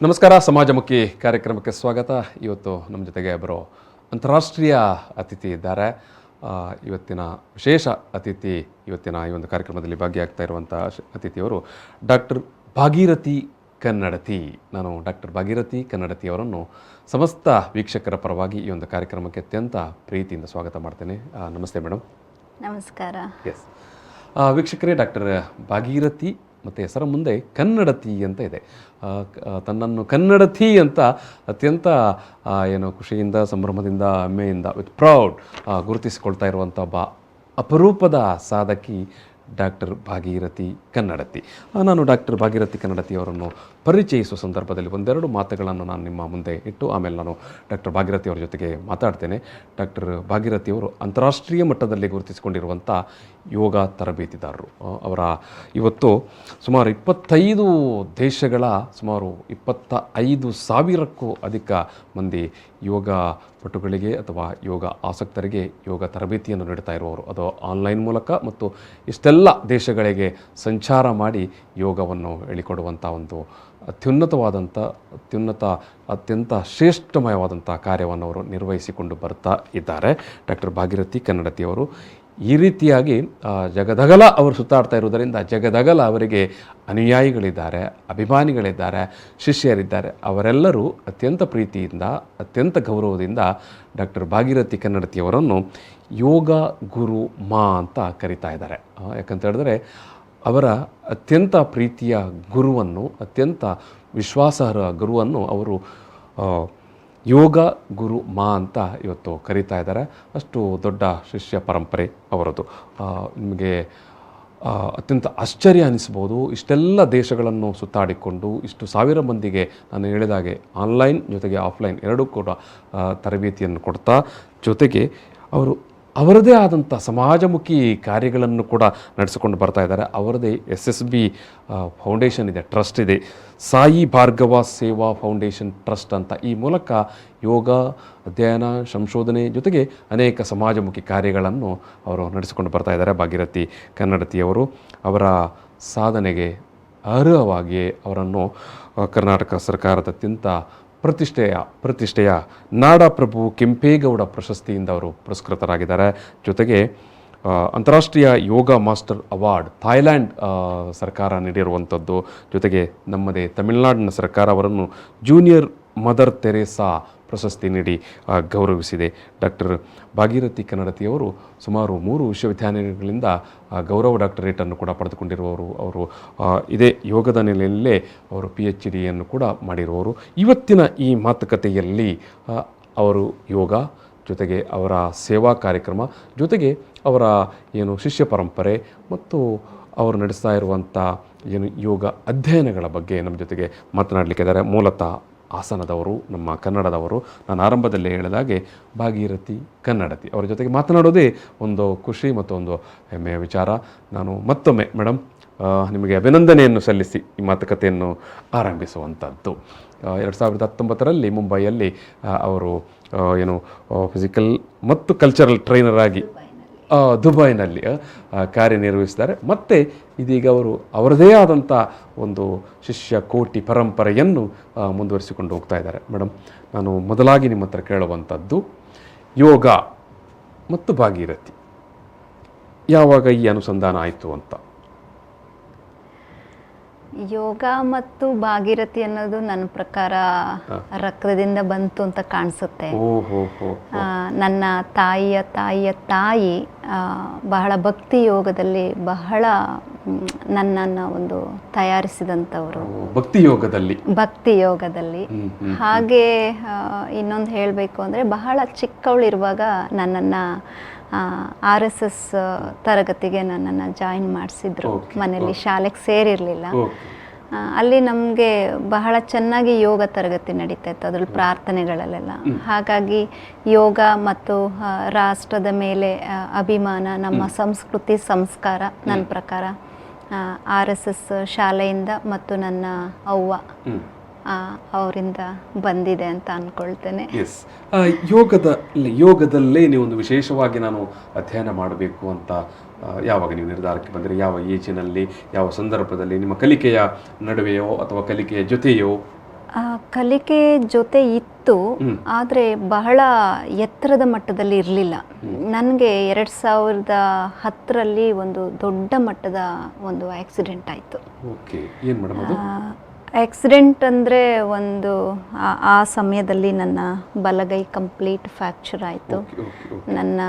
ನಮಸ್ಕಾರ. ಸಮಾಜಮುಖಿ ಕಾರ್ಯಕ್ರಮಕ್ಕೆ ಸ್ವಾಗತ. ಇವತ್ತು ನಮ್ಮ ಜೊತೆಗೆ ಬರೋ ಅಂತಾರಾಷ್ಟ್ರೀಯ ಅತಿಥಿ ಇದ್ದಾರೆ. ಇವತ್ತಿನ ವಿಶೇಷ ಅತಿಥಿ, ಇವತ್ತಿನ ಈ ಒಂದು ಕಾರ್ಯಕ್ರಮದಲ್ಲಿ ಭಾಗಿಯಾಗ್ತಾ ಇರುವಂಥ ಅತಿಥಿಯವರು ಡಾಕ್ಟರ್ ಭಾಗೀರಥಿ ಕನ್ನಡತಿ. ನಾನು ಡಾಕ್ಟರ್ ಭಾಗೀರಥಿ ಕನ್ನಡತಿ ಅವರನ್ನು ಸಮಸ್ತ ವೀಕ್ಷಕರ ಪರವಾಗಿ ಈ ಒಂದು ಕಾರ್ಯಕ್ರಮಕ್ಕೆ ಅತ್ಯಂತ ಪ್ರೀತಿಯಿಂದ ಸ್ವಾಗತ ಮಾಡ್ತೇನೆ. ನಮಸ್ತೆ ಮೇಡಮ್. ನಮಸ್ಕಾರ. ಎಸ್ ವೀಕ್ಷಕರೇ, ಡಾಕ್ಟರ್ ಭಾಗೀರಥಿ ಮತ್ತು ಹೆಸರ ಮುಂದೆ ಕನ್ನಡತಿ ಅಂತ ಇದೆ. ತನ್ನನ್ನು ಕನ್ನಡತಿ ಅಂತ ಅತ್ಯಂತ ಖುಷಿಯಿಂದ, ಸಂಭ್ರಮದಿಂದ, ಹೆಮ್ಮೆಯಿಂದ, ವಿತ್ ಪ್ರೌಡ್ ಗುರುತಿಸಿಕೊಳ್ತಾ ಇರುವಂಥ ಅಪರೂಪದ ಸಾಧಕಿ ಡಾಕ್ಟರ್ ಭಾಗೀರಥಿ ಕನ್ನಡತಿ. ನಾನು ಡಾಕ್ಟರ್ ಭಾಗೀರಥಿ ಕನ್ನಡತಿ ಅವರನ್ನು ಪರಿಚಯಿಸುವ ಸಂದರ್ಭದಲ್ಲಿ ಒಂದೆರಡು ಮಾತುಗಳನ್ನು ನಾನು ನಿಮ್ಮ ಮುಂದೆ ಇಟ್ಟು ಆಮೇಲೆ ನಾನು ಡಾಕ್ಟರ್ ಭಾಗೀರಥಿ ಅವರ ಜೊತೆಗೆ ಮಾತಾಡ್ತೇನೆ. ಡಾಕ್ಟರ್ ಭಾಗೀರಥಿ ಅವರು ಅಂತಾರಾಷ್ಟ್ರೀಯ ಮಟ್ಟದಲ್ಲಿ ಗುರುತಿಸಿಕೊಂಡಿರುವಂಥ ಯೋಗ ತರಬೇತಿದಾರರು. ಅವರ ಇವತ್ತು ಸುಮಾರು 25 ದೇಶಗಳ ಸುಮಾರು 25,000ಕ್ಕೂ ಅಧಿಕ ಮಂದಿ ಯೋಗ ಪಟುಗಳಿಗೆ ಅಥವಾ ಯೋಗ ಆಸಕ್ತರಿಗೆ ಯೋಗ ತರಬೇತಿಯನ್ನು ನೀಡ್ತಾ ಇರುವವರು. ಅದು ಆನ್ಲೈನ್ ಮೂಲಕ ಮತ್ತು ಇಷ್ಟೆಲ್ಲ ದೇಶಗಳಿಗೆ ಸಂಚಾರ ಮಾಡಿ ಯೋಗವನ್ನು ಹೇಳಿಕೊಡುವಂಥ ಒಂದು ಅತ್ಯಂತ ಶ್ರೇಷ್ಠಮಯವಾದಂಥ ಕಾರ್ಯವನ್ನು ಅವರು ನಿರ್ವಹಿಸಿಕೊಂಡು ಬರ್ತಾ ಇದ್ದಾರೆ. ಡಾಕ್ಟರ್ ಭಾಗೀರಥಿ ಕನ್ನಡತಿಯವರು ಈ ರೀತಿಯಾಗಿ ಜಗದಗಲ ಅವರು ಸುತ್ತಾಡ್ತಾ ಇರುವುದರಿಂದ ಜಗದಗಲ ಅವರಿಗೆ ಅನುಯಾಯಿಗಳಿದ್ದಾರೆ, ಅಭಿಮಾನಿಗಳಿದ್ದಾರೆ, ಶಿಷ್ಯರಿದ್ದಾರೆ. ಅವರೆಲ್ಲರೂ ಅತ್ಯಂತ ಪ್ರೀತಿಯಿಂದ, ಅತ್ಯಂತ ಗೌರವದಿಂದ ಡಾಕ್ಟರ್ ಭಾಗೀರಥಿ ಕನ್ನಡತಿಯವರನ್ನು ಯೋಗ ಗುರು ಮಾ ಅಂತ ಕರೀತಾ ಇದ್ದಾರೆ. ಯಾಕಂತ ಹೇಳಿದ್ರೆ ಅವರ ಅತ್ಯಂತ ಪ್ರೀತಿಯ ಗುರುವನ್ನು, ಅತ್ಯಂತ ವಿಶ್ವಾಸಾರ್ಹ ಗುರುವನ್ನು ಅವರು ಯೋಗ ಗುರು ಮಾ ಅಂತ ಇವತ್ತು ಕರೀತಾ ಇದ್ದಾರೆ. ಅಷ್ಟು ದೊಡ್ಡ ಶಿಷ್ಯ ಪರಂಪರೆ ಅವರದು. ನಿಮಗೆ ಅತ್ಯಂತ ಆಶ್ಚರ್ಯ ಅನ್ನಿಸ್ಬೋದು. ಇಷ್ಟೆಲ್ಲ ದೇಶಗಳನ್ನು ಸುತ್ತಾಡಿಕೊಂಡು ಇಷ್ಟು ಸಾವಿರ ಮಂದಿಗೆ ನಾನು ಹೇಳಿದಾಗೆ ಆನ್ಲೈನ್ ಜೊತೆಗೆ ಆಫ್ಲೈನ್ ಎರಡೂ ಕೂಡ ತರಬೇತಿಯನ್ನು ಕೊಡ್ತಾ, ಜೊತೆಗೆ ಅವರು ಅವರದೇ ಆದಂಥ ಸಮಾಜಮುಖಿ ಕಾರ್ಯಗಳನ್ನು ಕೂಡ ನಡೆಸಿಕೊಂಡು ಬರ್ತಾ ಇದ್ದಾರೆ. ಅವರದೇ SSB ಫೌಂಡೇಶನ್ ಇದೆ, ಟ್ರಸ್ಟ್ ಇದೆ, ಸಾಯಿ ಭಾರ್ಗವ ಸೇವಾ ಫೌಂಡೇಶನ್ ಟ್ರಸ್ಟ್ ಅಂತ. ಈ ಮೂಲಕ ಯೋಗ ಅಧ್ಯಯನ, ಸಂಶೋಧನೆ ಜೊತೆಗೆ ಅನೇಕ ಸಮಾಜಮುಖಿ ಕಾರ್ಯಗಳನ್ನು ಅವರು ನಡೆಸಿಕೊಂಡು ಬರ್ತಾ ಇದ್ದಾರೆ. ಭಾಗೀರಥಿ ಕನ್ನಡತಿಯವರು ಅವರ ಸಾಧನೆಗೆ ಅರ್ಹವಾಗಿ ಅವರನ್ನು ಕರ್ನಾಟಕ ಸರ್ಕಾರದ ಅತ್ಯಂತ ಪ್ರತಿಷ್ಠೆಯ ನಾಡಪ್ರಭು ಕೆಂಪೇಗೌಡ ಪ್ರಶಸ್ತಿಯಿಂದ ಅವರು ಪುರಸ್ಕೃತರಾಗಿದ್ದಾರೆ. ಜೊತೆಗೆ ಅಂತಾರಾಷ್ಟ್ರೀಯ ಯೋಗ ಮಾಸ್ಟರ್ ಅವಾರ್ಡ್ ಥಾಯ್ಲ್ಯಾಂಡ್ ಸರ್ಕಾರ ನೀಡಿರುವಂಥದ್ದು. ಜೊತೆಗೆ ನಮ್ಮದೇ ತಮಿಳುನಾಡಿನ ಸರ್ಕಾರ ಅವರನ್ನು ಜೂನಿಯರ್ ಮದರ್ ತೆರೇಸಾ ಪ್ರಶಸ್ತಿ ನೀಡಿ ಗೌರವಿಸಿದೆ. ಡಾಕ್ಟರ್ ಭಾಗೀರಥಿ ಕನ್ನಡತಿಯವರು ಸುಮಾರು 3 ವಿಶ್ವವಿದ್ಯಾನಿಲಯಗಳಿಂದ ಗೌರವ ಡಾಕ್ಟರೇಟನ್ನು ಕೂಡ ಪಡೆದುಕೊಂಡಿರುವವರು. ಅವರು ಇದೇ ಯೋಗದ ನೆಲೆಯಲ್ಲೇ ಅವರು PhDಯನ್ನು ಕೂಡ ಮಾಡಿರುವವರು. ಇವತ್ತಿನ ಈ ಮಾತುಕತೆಯಲ್ಲಿ ಅವರು ಯೋಗ ಜೊತೆಗೆ ಅವರ ಸೇವಾ ಕಾರ್ಯಕ್ರಮ ಜೊತೆಗೆ ಅವರ ಶಿಷ್ಯ ಪರಂಪರೆ ಮತ್ತು ಅವರು ನಡೆಸ್ತಾ ಇರುವಂಥ ಯೋಗ ಅಧ್ಯಯನಗಳ ಬಗ್ಗೆ ನಮ್ಮ ಜೊತೆಗೆ ಮಾತನಾಡಲಿಕ್ಕಿದ್ದಾರೆ. ಮೂಲತಃ ಹಾಸನದವರು, ನಮ್ಮ ಕನ್ನಡದವರು. ನಾನು ಆರಂಭದಲ್ಲೇ ಹೇಳಿದಾಗೆ ಭಾಗೀರಥಿ ಕನ್ನಡತಿ ಅವರ ಜೊತೆಗೆ ಮಾತನಾಡೋದೇ ಒಂದು ಖುಷಿ ಮತ್ತು ಒಂದು ಹೆಮ್ಮೆಯ ವಿಚಾರ. ನಾನು ಮತ್ತೊಮ್ಮೆ ಮೇಡಮ್ ನಿಮಗೆ ಅಭಿನಂದನೆಯನ್ನು ಸಲ್ಲಿಸಿ ಈ ಮಾತುಕತೆಯನ್ನು ಆರಂಭಿಸುವಂಥದ್ದು. 2019ರಲ್ಲಿ ಮುಂಬೈಯಲ್ಲಿ ಅವರು ಫಿಸಿಕಲ್ ಮತ್ತು ಕಲ್ಚರಲ್ ಟ್ರೈನರ್ ಆಗಿ ದುಬೈನಲ್ಲಿ ಕಾರ್ಯನಿರ್ವಹಿಸಿದ್ದಾರೆ. ಮತ್ತು ಇದೀಗ ಅವರು ಅವರದೇ ಆದಂಥ ಒಂದು ಶಿಷ್ಯ ಕೋಟಿ ಪರಂಪರೆಯನ್ನು ಮುಂದುವರಿಸಿಕೊಂಡು ಹೋಗ್ತಾ ಇದ್ದಾರೆ. ಮೇಡಮ್, ನಾನು ಮೊದಲಾಗಿ ನಿಮ್ಮ ಹತ್ರ ಕೇಳುವಂಥದ್ದು, ಯೋಗ ಮತ್ತು ಭಾಗೀರಥಿ ಯಾವಾಗ ಈ ಅನುಸಂಧಾನ ಆಯಿತು ಅಂತ? ಯೋಗ ಮತ್ತು ಭಾಗೀರಥಿ ಅನ್ನೋದು ನನ್ನ ಪ್ರಕಾರ ರಕ್ತದಿಂದ ಬಂತು ಅಂತ ಕಾಣಿಸುತ್ತೆ. ನನ್ನ ತಾಯಿಯ ತಾಯಿ ಬಹಳ ಭಕ್ತಿ ಯೋಗದಲ್ಲಿ ಬಹಳ ನನ್ನನ್ನು ಒಂದು ತಯಾರಿಸಿದಂಥವರು. ಭಕ್ತಿ ಯೋಗದಲ್ಲಿ ಹಾಗೆ ಇನ್ನೊಂದು ಹೇಳಬೇಕು ಅಂದರೆ, ಬಹಳ ಚಿಕ್ಕವಳಿರುವಾಗ ನನ್ನನ್ನು RSS ತರಗತಿಗೆ ನನ್ನನ್ನು ಜಾಯಿನ್ ಮಾಡಿಸಿದ್ರು. ಮನೆಯಲ್ಲಿ ಶಾಲೆಗೆ ಸೇರಿರಲಿಲ್ಲ. ಅಲ್ಲಿ ನಮಗೆ ಬಹಳ ಚೆನ್ನಾಗಿ ಯೋಗ ತರಗತಿ ನಡೀತಾ ಇತ್ತು, ಅದ್ರಲ್ಲಿ ಪ್ರಾರ್ಥನೆಗಳಲ್ಲೆಲ್ಲ. ಹಾಗಾಗಿ ಯೋಗ ಮತ್ತು ರಾಷ್ಟ್ರದ ಮೇಲೆ ಅಭಿಮಾನ, ನಮ್ಮ ಸಂಸ್ಕೃತಿ ಸಂಸ್ಕಾರ ನನ್ನ ಪ್ರಕಾರ RSS ಶಾಲೆಯಿಂದ ಮತ್ತು ನನ್ನ ಅವ್ವ ಅವರಿಂದ ಬಂದಿದೆ ಅಂತ ಅಂದ್ಕೊಳ್ತೇನೆ. ಎಸ್, ಯೋಗದಲ್ಲೇ ನೀವು ಒಂದು ವಿಶೇಷವಾಗಿ ನಾನು ಅಧ್ಯಯನ ಮಾಡಬೇಕು ಅಂತ ಯಾವಾಗ ನೀವು ನಿರ್ಧಾರಕ್ಕೆ ಬಂದರೆ? ಯಾವ ಏಜಿನಲ್ಲಿ, ಯಾವ ಸಂದರ್ಭದಲ್ಲಿ? ನಿಮ್ಮ ಕಲಿಕೆಯ ನಡುವೆಯೋ ಅಥವಾ ಕಲಿಕೆಯ ಜೊತೆಯೋ? ಕಲಿಕೆ ಜೊತೆ ಇತ್ತು, ಆದರೆ ಬಹಳ ಎತ್ತರದ ಮಟ್ಟದಲ್ಲಿ ಇರಲಿಲ್ಲ. ನನಗೆ 2010ರಲ್ಲಿ ಒಂದು ದೊಡ್ಡ ಮಟ್ಟದ ಒಂದು ಆಕ್ಸಿಡೆಂಟ್ ಆಯಿತು. ಓಕೆ, ಏನು ಮೇಡಮ್ ಅದು? ಆಕ್ಸಿಡೆಂಟ್ ಅಂದರೆ ಒಂದು ಆ ಸಮಯದಲ್ಲಿ ನನ್ನ ಬಲಗೈ ಕಂಪ್ಲೀಟ್ ಫ್ರ್ಯಾಕ್ಚರ್ ಆಯಿತು. ನನ್ನ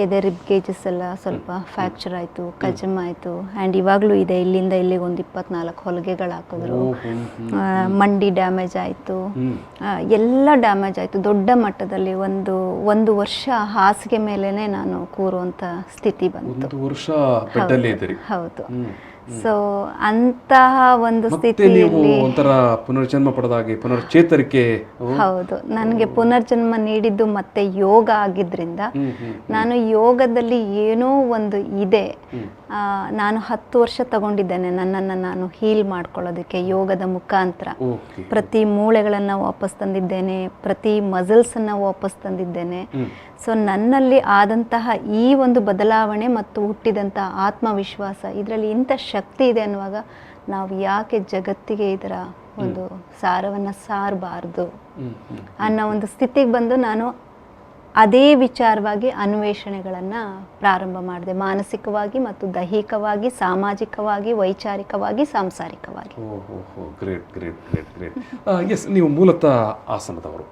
ಎದೆ ರಿಬ್ ಗೇಜಸ್ ಎಲ್ಲ ಸ್ವಲ್ಪ ಫ್ರ್ಯಾಕ್ಚರ್ ಆಯಿತು, ಕಜಮ್ ಆಯಿತು. ಆ್ಯಂಡ್ ಇವಾಗಲೂ ಇದೆ, ಇಲ್ಲಿಂದ ಇಲ್ಲಿಗೆ ಒಂದು 24 ಹೊಲಿಗೆಗಳು ಹಾಕಿದ್ರು. ಮಂಡಿ ಡ್ಯಾಮೇಜ್ ಆಯಿತು, ಎಲ್ಲ ಡ್ಯಾಮೇಜ್ ಆಯಿತು ದೊಡ್ಡ ಮಟ್ಟದಲ್ಲಿ. ಒಂದು ವರ್ಷ ಹಾಸಿಗೆ ಮೇಲೇ ನಾನು ಕೂರುವಂಥ ಸ್ಥಿತಿ ಬಂತು. ಹೌದು. ಸೊ ಅಂತಹ ಒಂದು ಸ್ಥಿತಿಯಲ್ಲಿ ಒಂಥರ ಪುನರ್ಜನ್ಮ ಪಡೆದಾಗಿ ಪುನರ್ಚೇತರಿಕೆ. ಹೌದು, ನನಗೆ ಪುನರ್ಜನ್ಮ ನೀಡಿದ್ದು ಮತ್ತೆ ಯೋಗ ಆಗಿದ್ರಿಂದ ನಾನು ಯೋಗದಲ್ಲಿ ಏನೋ ಒಂದು ಇದೆ. ನಾನು 10 ವರ್ಷ ತಗೊಂಡಿದ್ದೇನೆ ನನ್ನನ್ನು ನಾನು ಹೀಲ್ ಮಾಡ್ಕೊಳ್ಳೋದಕ್ಕೆ ಯೋಗದ ಮುಖಾಂತರ. ಪ್ರತಿ ಮೂಳೆಗಳನ್ನು ವಾಪಸ್ ತಂದಿದ್ದೇನೆ, ಪ್ರತಿ ಮಸಲ್ಸನ್ನು ವಾಪಸ್ ತಂದಿದ್ದೇನೆ. ಸೊ ನನ್ನಲ್ಲಿ ಆದಂತಹ ಈ ಒಂದು ಬದಲಾವಣೆ ಮತ್ತು ಹುಟ್ಟಿದಂತಹ ಆತ್ಮವಿಶ್ವಾಸ, ಇದರಲ್ಲಿ ಇಂಥ ಶಕ್ತಿ ಇದೆ ಅನ್ನುವಾಗ ನಾವು ಯಾಕೆ ಜಗತ್ತಿಗೆ ಇದರ ಒಂದು ಸಾರವನ್ನು ಸಾರಬಾರ್ದು ಅನ್ನೋ ಒಂದು ಸ್ಥಿತಿಗೆ ಬಂದು ನಾನು ಅದೇ ವಿಚಾರವಾಗಿ ಅನ್ವೇಷಣೆಗಳನ್ನು ಪ್ರಾರಂಭ ಮಾಡಿದೆ. ಮಾನಸಿಕವಾಗಿ ಮತ್ತು ದೈಹಿಕವಾಗಿ, ಸಾಮಾಜಿಕವಾಗಿ, ವೈಚಾರಿಕವಾಗಿ, ಸಾಂಸಾರಿಕವಾಗಿ. ಎಸ್, ನೀವು ಮೂಲತಃ ಹಾಸನದವರು.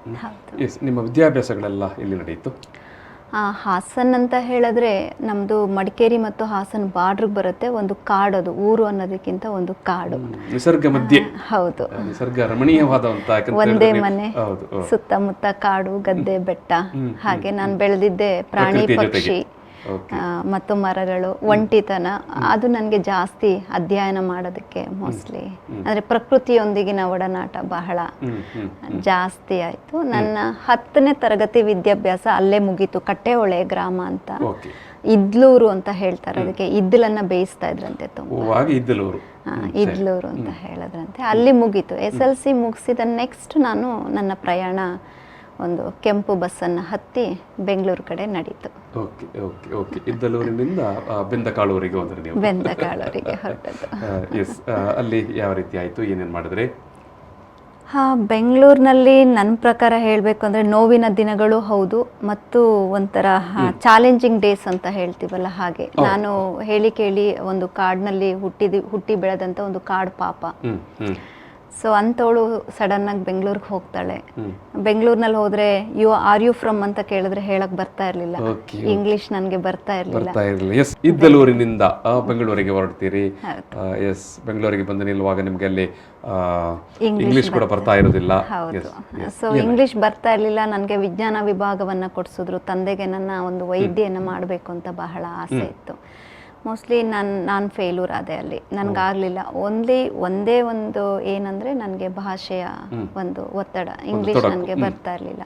ಎಸ್, ನಿಮ್ಮ ವಿದ್ಯಾಭ್ಯಾಸಗಳೆಲ್ಲ ಎಲ್ಲಿ ನಡೆಯಿತು? ಹಾಸನ್ ಅಂತ ಹೇಳಿದ್ರೆ ನಮ್ಮದು ಮಡಿಕೇರಿ ಮತ್ತು ಹಾಸನ್ ಬಾರ್ಡ್ರಿಗೆ ಬರುತ್ತೆ. ಒಂದು ಕಾಡು, ಅದು ಊರು ಅನ್ನೋದಕ್ಕಿಂತ ಒಂದು ಕಾಡು, ನಿಸರ್ಗ ಮಧ್ಯೆ. ಹೌದು, ನಿಸರ್ಗ ರಮಣೀಯವಾದ ಒಂದೇ ಮನೆ, ಸುತ್ತಮುತ್ತ ಕಾಡು, ಗದ್ದೆ, ಬೆಟ್ಟ. ಹಾಗೆ ನಾನು ಬೆಳೆದಿದ್ದೆ ಪ್ರಾಣಿ ಪಕ್ಷಿ ಮತ್ತು ಮರಗಳು, ಒಂಟಿತನ. ಅದು ನನಗೆ ಜಾಸ್ತಿ ಅಧ್ಯಯನ ಮಾಡೋದಕ್ಕೆ ಮೋಸ್ಟ್ಲಿ ಅಂದರೆ ಪ್ರಕೃತಿಯೊಂದಿಗಿನ ಒಡನಾಟ ಬಹಳ ಜಾಸ್ತಿ ಆಯಿತು. ನನ್ನ 10ನೇ ತರಗತಿ ವಿದ್ಯಾಭ್ಯಾಸ ಅಲ್ಲೇ ಮುಗೀತು. ಕಟ್ಟೆಹೊಳೆ ಗ್ರಾಮ ಅಂತ, ಇದ್ಲೂರು ಅಂತ ಹೇಳ್ತಾರೆ ಅದಕ್ಕೆ. ಇದ್ದಲನ್ನ ಬೇಯಿಸ್ತಾ ಇದ್ರಂತೆ ತುಂಬ, ಇದ್ಲೂರು ಅಂತ ಹೇಳಿದ್ರಂತೆ. ಅಲ್ಲಿ ಮುಗೀತು. SLC ಮುಗಿಸಿದ ನೆಕ್ಸ್ಟ್ ನಾನು ನನ್ನ ಪ್ರಯಾಣ ಒಂದು ಕೆಂಪು ಬಸ್ಸನ್ನು ಹತ್ತಿ ಬೆಂಗಳೂರು ಕಡೆ ನಡೀತು. ಇದ್ದಲೂರಿನಿಂದ ಬೆಂದಕಾಳೂರಿಗೆ ಹೋದ್ರೆ ನೀವು? ಬೆಂದಕಾಳೂರಿಗೆ ಹೊರಟದ್ದು. ಅಲ್ಲಿ ಯಾವ ರೀತಿ ಆಯಿತು, ಏನೇನು ಮಾಡಿದ್ರಿ? ಬೆಂಗಳೂರಿನಲ್ಲಿ ನನ್ನ ಪ್ರಕಾರ ಹೇಳಬೇಕು ಅಂದರೆ ನೋವಿನ ದಿನಗಳು ಹೌದು, ಮತ್ತು ಒಂಥರ ಚಾಲೆಂಜಿಂಗ್ ಡೇಸ್ ಅಂತ ಹೇಳ್ತೀವಲ್ಲ ಹಾಗೆ. ನಾನು ಹೇಳಿ ಕೇಳಿ ಒಂದು ಕಾಡಿನಲ್ಲಿ ಹುಟ್ಟಿ ಬೆಳೆದಂಥ ಒಂದು ಕಾಡು ಪಾಪ. ಸೊ ಅಂಥವಳು ಸಡನ್ನಾಗಿ ಬೆಂಗಳೂರಿಗೆ ಹೋಗ್ತಾಳೆ. ಬೆಂಗಳೂರಿನಲ್ಲಿ ಹೋದರೆ ಆರ್ ಯು ಫ್ರಮ್ ಅಂತ ಕೇಳಿದ್ರೆ ಹೇಳಕ್ ಬರ್ತಾ ಇರಲಿಲ್ಲ, ಇಂಗ್ಲಿಷ್ ನನಗೆ ಬರ್ತಾ ಇರಲಿಲ್ಲ. ಇದ್ದಲೂರಿನಿಂದ ಬೆಂಗಳೂರಿಗೆ ಹೊರಡ್ತೀರಿ. ಎಸ್, ಬೆಂಗಳೂರಿಗೆ ಬಂದು ನಿಲ್ಲುವಾಗ ನಿಮಗೆ ಅಲ್ಲಿ ಇಂಗ್ಲಿಷ್ ಕೂಡ ಬರ್ತಾ ಇರೋದಿಲ್ಲ. ಹೌದು, ಸೊ ಇಂಗ್ಲಿಷ್ ಬರ್ತಾ ಇರಲಿಲ್ಲ. ನನಗೆ ವಿಜ್ಞಾನ ವಿಭಾಗವನ್ನು ಕೊಡಿಸಿದ್ರು. ತಂದೆಗೆ ನನ್ನ ಒಂದು ವೈದ್ಯನ ಮಾಡಬೇಕು ಅಂತ ಬಹಳ ಆಸೆ ಇತ್ತು. ಮೋಸ್ಟ್ಲಿ ನಾನು ಫೇಲ್ಯೂರ್ ಆದೆ ಅಲ್ಲಿ, ನನಗಾಗಲಿಲ್ಲ. ಒಂದೇ ಒಂದು ಏನಂದರೆ ನನಗೆ ಭಾಷೆಯ ಒಂದು ಒತ್ತಡ, ಇಂಗ್ಲೀಷ್ ನನಗೆ ಬರ್ತಾ ಇರಲಿಲ್ಲ.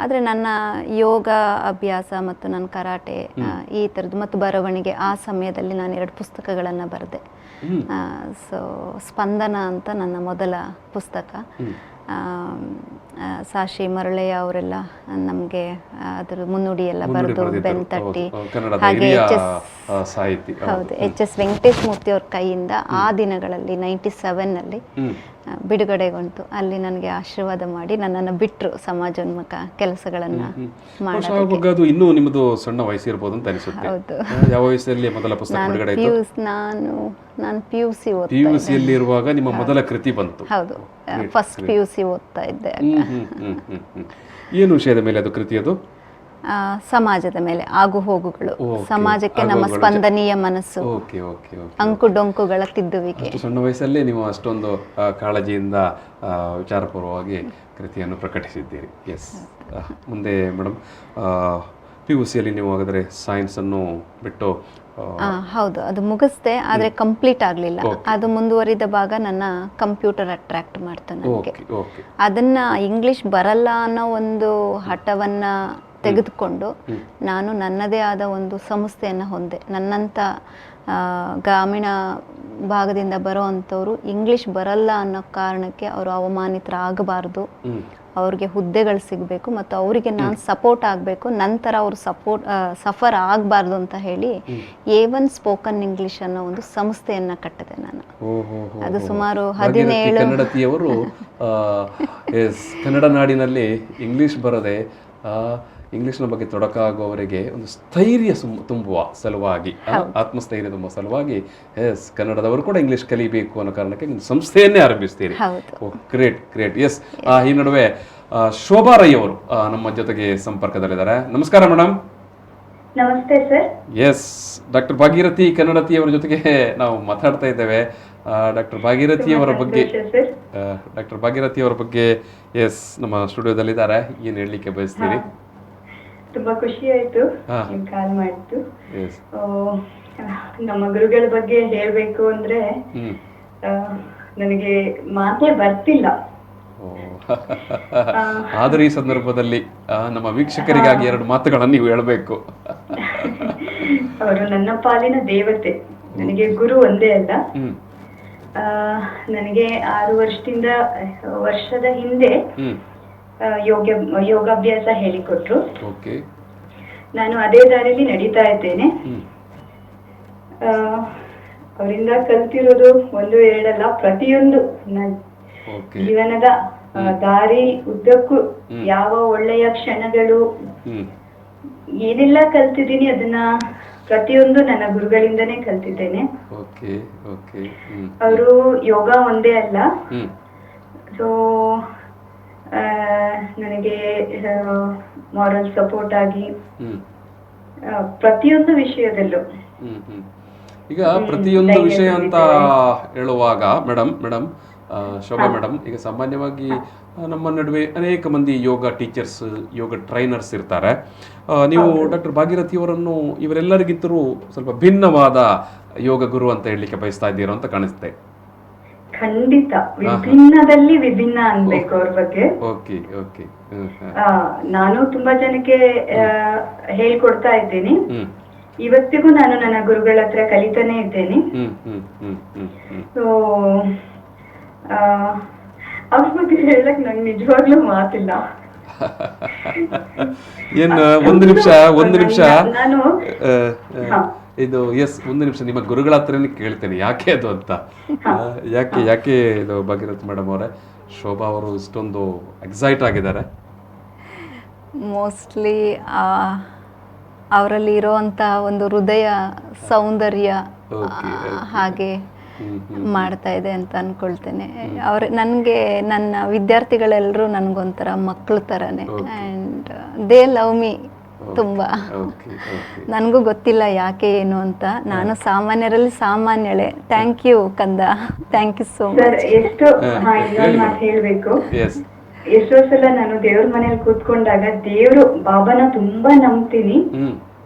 ಆದರೆ ನನ್ನ ಯೋಗ ಅಭ್ಯಾಸ ಮತ್ತು ನನ್ನ ಕರಾಟೆ ಈ ಥರದ್ದು ಮತ್ತು ಬರವಣಿಗೆ, ಆ ಸಮಯದಲ್ಲಿ ನಾನು 2 ಪುಸ್ತಕಗಳನ್ನು ಬರೆದೆ. ಸೊ ಸ್ಪಂದನ ಅಂತ ನನ್ನ ಮೊದಲ ಪುಸ್ತಕ. ಸಾಶಿ ಮರಳೆಯ ಅವರೆಲ್ಲ ನಮಗೆ ಅದ್ರ ಮುನ್ನುಡಿ ಎಲ್ಲ ಬರೆದು ಬೆನ್ತಟ್ಟಿ, ಹಾಗೆ ಹೌದು HS ವೆಂಕಟೇಶ್ ಮೂರ್ತಿ ಅವ್ರ ಕೈಯಿಂದ ಆ ದಿನಗಳಲ್ಲಿ 97ನಲ್ಲಿ ಬಿಡುಗಡೆಗೊಂಡು ಅಲ್ಲಿ ನನಗೆ ಆಶೀರ್ವಾದ ಮಾಡಿ ನನ್ನನ್ನು ಬಿಟ್ಟರು ಸಮಾಜೋನ್ಮುಖ ಕೆಲಸಗಳನ್ನು ಮಾಡೋದು. ಇನ್ನೂ ನಿಮ್ಮದು ಸಣ್ಣ ವಯಸ್ಸಿರಬಹುದು ಅಂತ ಅನಿಸುತ್ತೆ. ಹೌದು. ಯಾವ ವಯಸ್ಸಲ್ಲಿ ಮೊದಲ ಪುಸ್ತಕ ಬಿಡುಗಡೆ ಆಯಿತು? ನಾನು PUC ಯಲ್ಲಿ ಇರುವಾಗ ನಿಮ್ಮ ಮೊದಲ ಕೃತಿ ಬಂತು? ಹೌದು, ಫಸ್ಟ್ PUC ಓದ್ತಾ ಇದ್ದೆ. ಏನು ವಿಷಯದ ಮೇಲೆ ಅದು ಕೃತಿ? ಅದು ಸಮಾಜದ ಮೇಲೆ, ಆಗು ಹೋಗುಗಳು, ಸಮಾಜಕ್ಕೆ ನಮ್ಮ ಸ್ಪಂದನೀಯ ಮನಸ್ಸು, ಅಂಕು ಡೊಂಕುಗಳ ತಿದ್ದುವಿಕೆ. ಸಣ್ಣ ವಯಸ್ಸಲ್ಲೇ ನೀವು ಅಷ್ಟೊಂದು ಕಾಳಜಿಯಿಂದ ವಿಚಾರಪೂರ್ವವಾಗಿ ಕೃತಿಯನ್ನು ಪ್ರಕಟಿಸಿದ್ದೀರಿ. ಎಸ್, ಮುಂದೆ ಮೇಡಮ್ PUC ಯಲ್ಲಿ ನೀವು ಹಾಗಾದರೆ ಸೈನ್ಸನ್ನು ಬಿಟ್ಟು? ಹೌದು, ಅದು ಮುಗಿಸ್ದೆ, ಆದರೆ ಕಂಪ್ಲೀಟ್ ಆಗಲಿಲ್ಲ. ಅದು ಮುಂದುವರಿದ ಭಾಗ ನನ್ನ ಕಂಪ್ಯೂಟರ್ ಅಟ್ರಾಕ್ಟ್ ಮಾಡ್ತು ನನಗೆ. ಅದನ್ನು ಇಂಗ್ಲಿಷ್ ಬರಲ್ಲ ಅನ್ನೋ ಒಂದು ಹಠವನ್ನು ತೆಗೆದುಕೊಂಡು ನಾನು ನನ್ನದೇ ಆದ ಒಂದು ಸಂಸ್ಥೆಯನ್ನು ಹೊಂದೆ. ನನ್ನಂಥ ಗ್ರಾಮೀಣ ಭಾಗದಿಂದ ಬರೋ ಅಂಥವ್ರು ಇಂಗ್ಲಿಷ್ ಬರಲ್ಲ ಅನ್ನೋ ಕಾರಣಕ್ಕೆ ಅವರು ಅವಮಾನಿತರಾಗಬಾರ್ದು, ಅವ್ರಿಗೆ ಹುದ್ದೆಗಳು ಸಿಗಬೇಕು ಮತ್ತು ಅವರಿಗೆ ನಾನು ಸಪೋರ್ಟ್ ಆಗಬೇಕು, ನಂತರ ಅವರು ಸಫರ್ ಆಗಬಾರ್ದು ಅಂತ ಹೇಳಿ A1 ಸ್ಪೋಕನ್ ಇಂಗ್ಲಿಷ್ ಅನ್ನೋ ಒಂದು ಸಂಸ್ಥೆಯನ್ನು ಕಟ್ಟಿದೆ ನಾನು. ಅದು ಸುಮಾರು ಭಾಗೀರಥಿ 17 ಕನ್ನಡತಿಯವರು ಕನ್ನಡ ನಾಡಿನಲ್ಲಿ ಇಂಗ್ಲಿಷ್ ಬರದೆ ಇಂಗ್ಲಿಷ್ನ ಬಗ್ಗೆ ತೊಡಕಾಗುವವರಿಗೆ ಒಂದು ಸ್ಥೈರ್ಯ ತುಂಬುವ ಸಲುವಾಗಿ, ಆತ್ಮಸ್ಥೈರ್ಯ ತುಂಬುವ ಸಲುವಾಗಿ ಕನ್ನಡದವರು ಕೂಡ ಇಂಗ್ಲಿಷ್ ಕಲಿಬೇಕು ಅನ್ನೋ ಕಾರಣಕ್ಕೆ ಒಂದು ಸಂಸ್ಥೆಯನ್ನೇ ಆರಂಭಿಸ್ತೀರಿ. Great great. ಎಸ್, ಈ ನಡುವೆ ಶೋಭಾ ರೈ ಅವರು ನಮ್ಮ ಜೊತೆಗೆ ಸಂಪರ್ಕದಲ್ಲಿದ್ದಾರೆ. ನಮಸ್ಕಾರ ಮೇಡಮ್. ನಮಸ್ತೆ ಸರ್. ಎಸ್, ಡಾಕ್ಟರ್ ಭಾಗೀರಥಿ ಕನ್ನಡತಿಯವರ ಜೊತೆಗೆ ನಾವು ಮಾತಾಡ್ತಾ ಇದ್ದೇವೆ. ಡಾಕ್ಟರ್ ಭಾಗೀರಥಿಯವರ ಬಗ್ಗೆ ಎಸ್ ನಮ್ಮ ಸ್ಟುಡಿಯೋದಲ್ಲಿದ್ದಾರೆ. ಏನು ಹೇಳಲಿಕ್ಕೆ ಬಯಸ್ತೀರಿ? ತುಂಬಾ ಖುಷಿ ಆಯ್ತು ನಿಮ್ ಕಾಲ್ ಮಾಡಿದ್ದು. ನಮ್ಮ ಗುರುಗಳ ಬಗ್ಗೆ ಹೇಳ್ಬೇಕು ಅಂದ್ರೆ ನನಗೆ ಮಾತೇ ಬರ್ತಿಲ್ಲ. ಆದ್ರೆ ಈ ಸಂದರ್ಭದಲ್ಲಿ ನಮ್ಮ ವೀಕ್ಷಕರಿಗಾಗಿ 2 ಮಾತುಗಳನ್ನು ನೀವು ಹೇಳಬೇಕು. ಅವರು ನನ್ನ ಪಾಲಿನ ದೇವತೆ. ನನಗೆ ಗುರು ಒಂದೇ ಅಲ್ಲ, ನನಗೆ 6 ವರ್ಷದ ಹಿಂದೆ ಯೋಗಾಭ್ಯಾಸ ಹೇಳಿಕೊಟ್ರು. ನಾನು ಅದೇ ದಾರಿಯಲ್ಲಿ ನಡೀತಾ ಇದ್ದೇನೆ. ಅವರಿಂದ ಕಲ್ತಿರೋದು 1-2 ಅಲ್ಲ, ಪ್ರತಿಯೊಂದು ಜೀವನದ ದಾರಿ ಉದ್ದಕ್ಕೂ ಯಾವ ಒಳ್ಳೆಯ ಕ್ಷಣಗಳು ಏನೆಲ್ಲ ಕಲ್ತಿದ್ದೀನಿ ಅದನ್ನ ಪ್ರತಿಯೊಂದು ನನ್ನ ಗುರುಗಳಿಂದನೇ ಕಲ್ತಿದ್ದೇನೆ. ಅವರು ಯೋಗ ಒಂದೇ ಅಲ್ಲ, ಸೊ ನನಗೆ ಮಾರಲ್ ಸಪೋರ್ಟ್ ಆಗಿ ಪ್ರತಿಯೊಂದು ವಿಷಯದಲ್ಲೂ. ಈಗ ಪ್ರತಿಯೊಂದು ವಿಷಯ ಅಂತ ಹೇಳುವಾಗ ಮೇಡಮ್ ಶೋಭಾ ಮೇಡಮ್, ಈಗ ಸಾಮಾನ್ಯವಾಗಿ ನಮ್ಮ ನಡುವೆ ಅನೇಕ ಮಂದಿ ಯೋಗ ಟೀಚರ್ಸ್, ಯೋಗ ಟ್ರೈನರ್ಸ್ ಇರ್ತಾರೆ. ನೀವು ಡಾಕ್ಟರ್ ಭಾಗೀರಥಿಯವರನ್ನು ಇವರೆಲ್ಲರಿಗಿಂತಲೂ ಸ್ವಲ್ಪ ಭಿನ್ನವಾದ ಯೋಗ ಗುರು ಅಂತ ಹೇಳಲಿಕ್ಕೆ ಬಯಸ್ತಾ ಇದ್ದೀರೋ ಅಂತ ಕಾಣಿಸುತ್ತೆ. ಖಂಡಿತ ವಿಭಿನ್ನದಲ್ಲಿ ವಿಭಿನ್ನ ಅನ್ಬೇಕು ಅವ್ರ ಬಗ್ಗೆ. ನಾನು ತುಂಬಾ ಜನಕ್ಕೆ ಹೇಳ್ಕೊಡ್ತಾ ಇದ್ದೀನಿ. ಇವತ್ತಿಗೂ ನಾನು ನನ್ನ ಗುರುಗಳ ಹತ್ರ ಕಲಿತಾನೆ ಇದ್ದೇನೆ. ಸೊ ಅವ್ರ ಬಗ್ಗೆ ಹೇಳಕ್ ನಂಗೆ ನಿಜವಾಗ್ಲೂ ಮಾತಿಲ್ಲ. ಒಂದು ನಿಮಿಷ ನಾನು ಇದು ಒಂದು ನಿಮಿಷ ನಿಮ್ಮ ಗುರುಗಳ ಹತ್ರನೇ ಕೇಳ್ತೇನೆ ಯಾಕೆ ಅದು ಅಂತ. ಯಾಕೆ ಇದು ಭಾಗೀರಥಿ ಮೇಡಮ್ ಅವರೇ, ಶೋಭಾ ಅವರು ಇಷ್ಟೊಂದು ಎಕ್ಸೈಟ್ ಆಗಿದ್ದಾರೆ? ಮೋಸ್ಟ್ಲಿ ಅವರಲ್ಲಿ ಇರೋವಂಥ ಒಂದು ಹೃದಯ ಸೌಂದರ್ಯ ಹಾಗೆ ಮಾಡ್ತಾ ಇದೆ ಅಂತ ಅನ್ಕೊಳ್ತೇನೆ. ನನಗೆ ನನ್ನ ವಿದ್ಯಾರ್ಥಿಗಳೆಲ್ಲರೂ ನನಗೊಂಥರ ಮಕ್ಕಳು ಥರನೇ. ಆ್ಯಂಡ್ ದೇ ಲವ್ ಮೀ ತುಂಬ. ನನಗೂ ಗೊತ್ತಿಲ್ಲ ಯಾಕೆ ಏನು ಅಂತ. ನಾನು ಸಾಮಾನ್ಯರಲ್ಲಿ ಸಾಮಾನ್ಯಳೆ. ಥ್ಯಾಂಕ್ ಯು ಕಂದ, ಥ್ಯಾಂಕ್ ಯು ಸೋ ಮಚ್. ಹೇಳ್ಬೇಕು, ಎಷ್ಟೋ ಸಲ ನಾನು ದೇವ್ರ ಮನೇಲಿ ಕೂತ್ಕೊಂಡಾಗ ದೇವ್ರು ಬಾಬಾನ ತುಂಬಾ ನಂಬ್ತೀನಿ,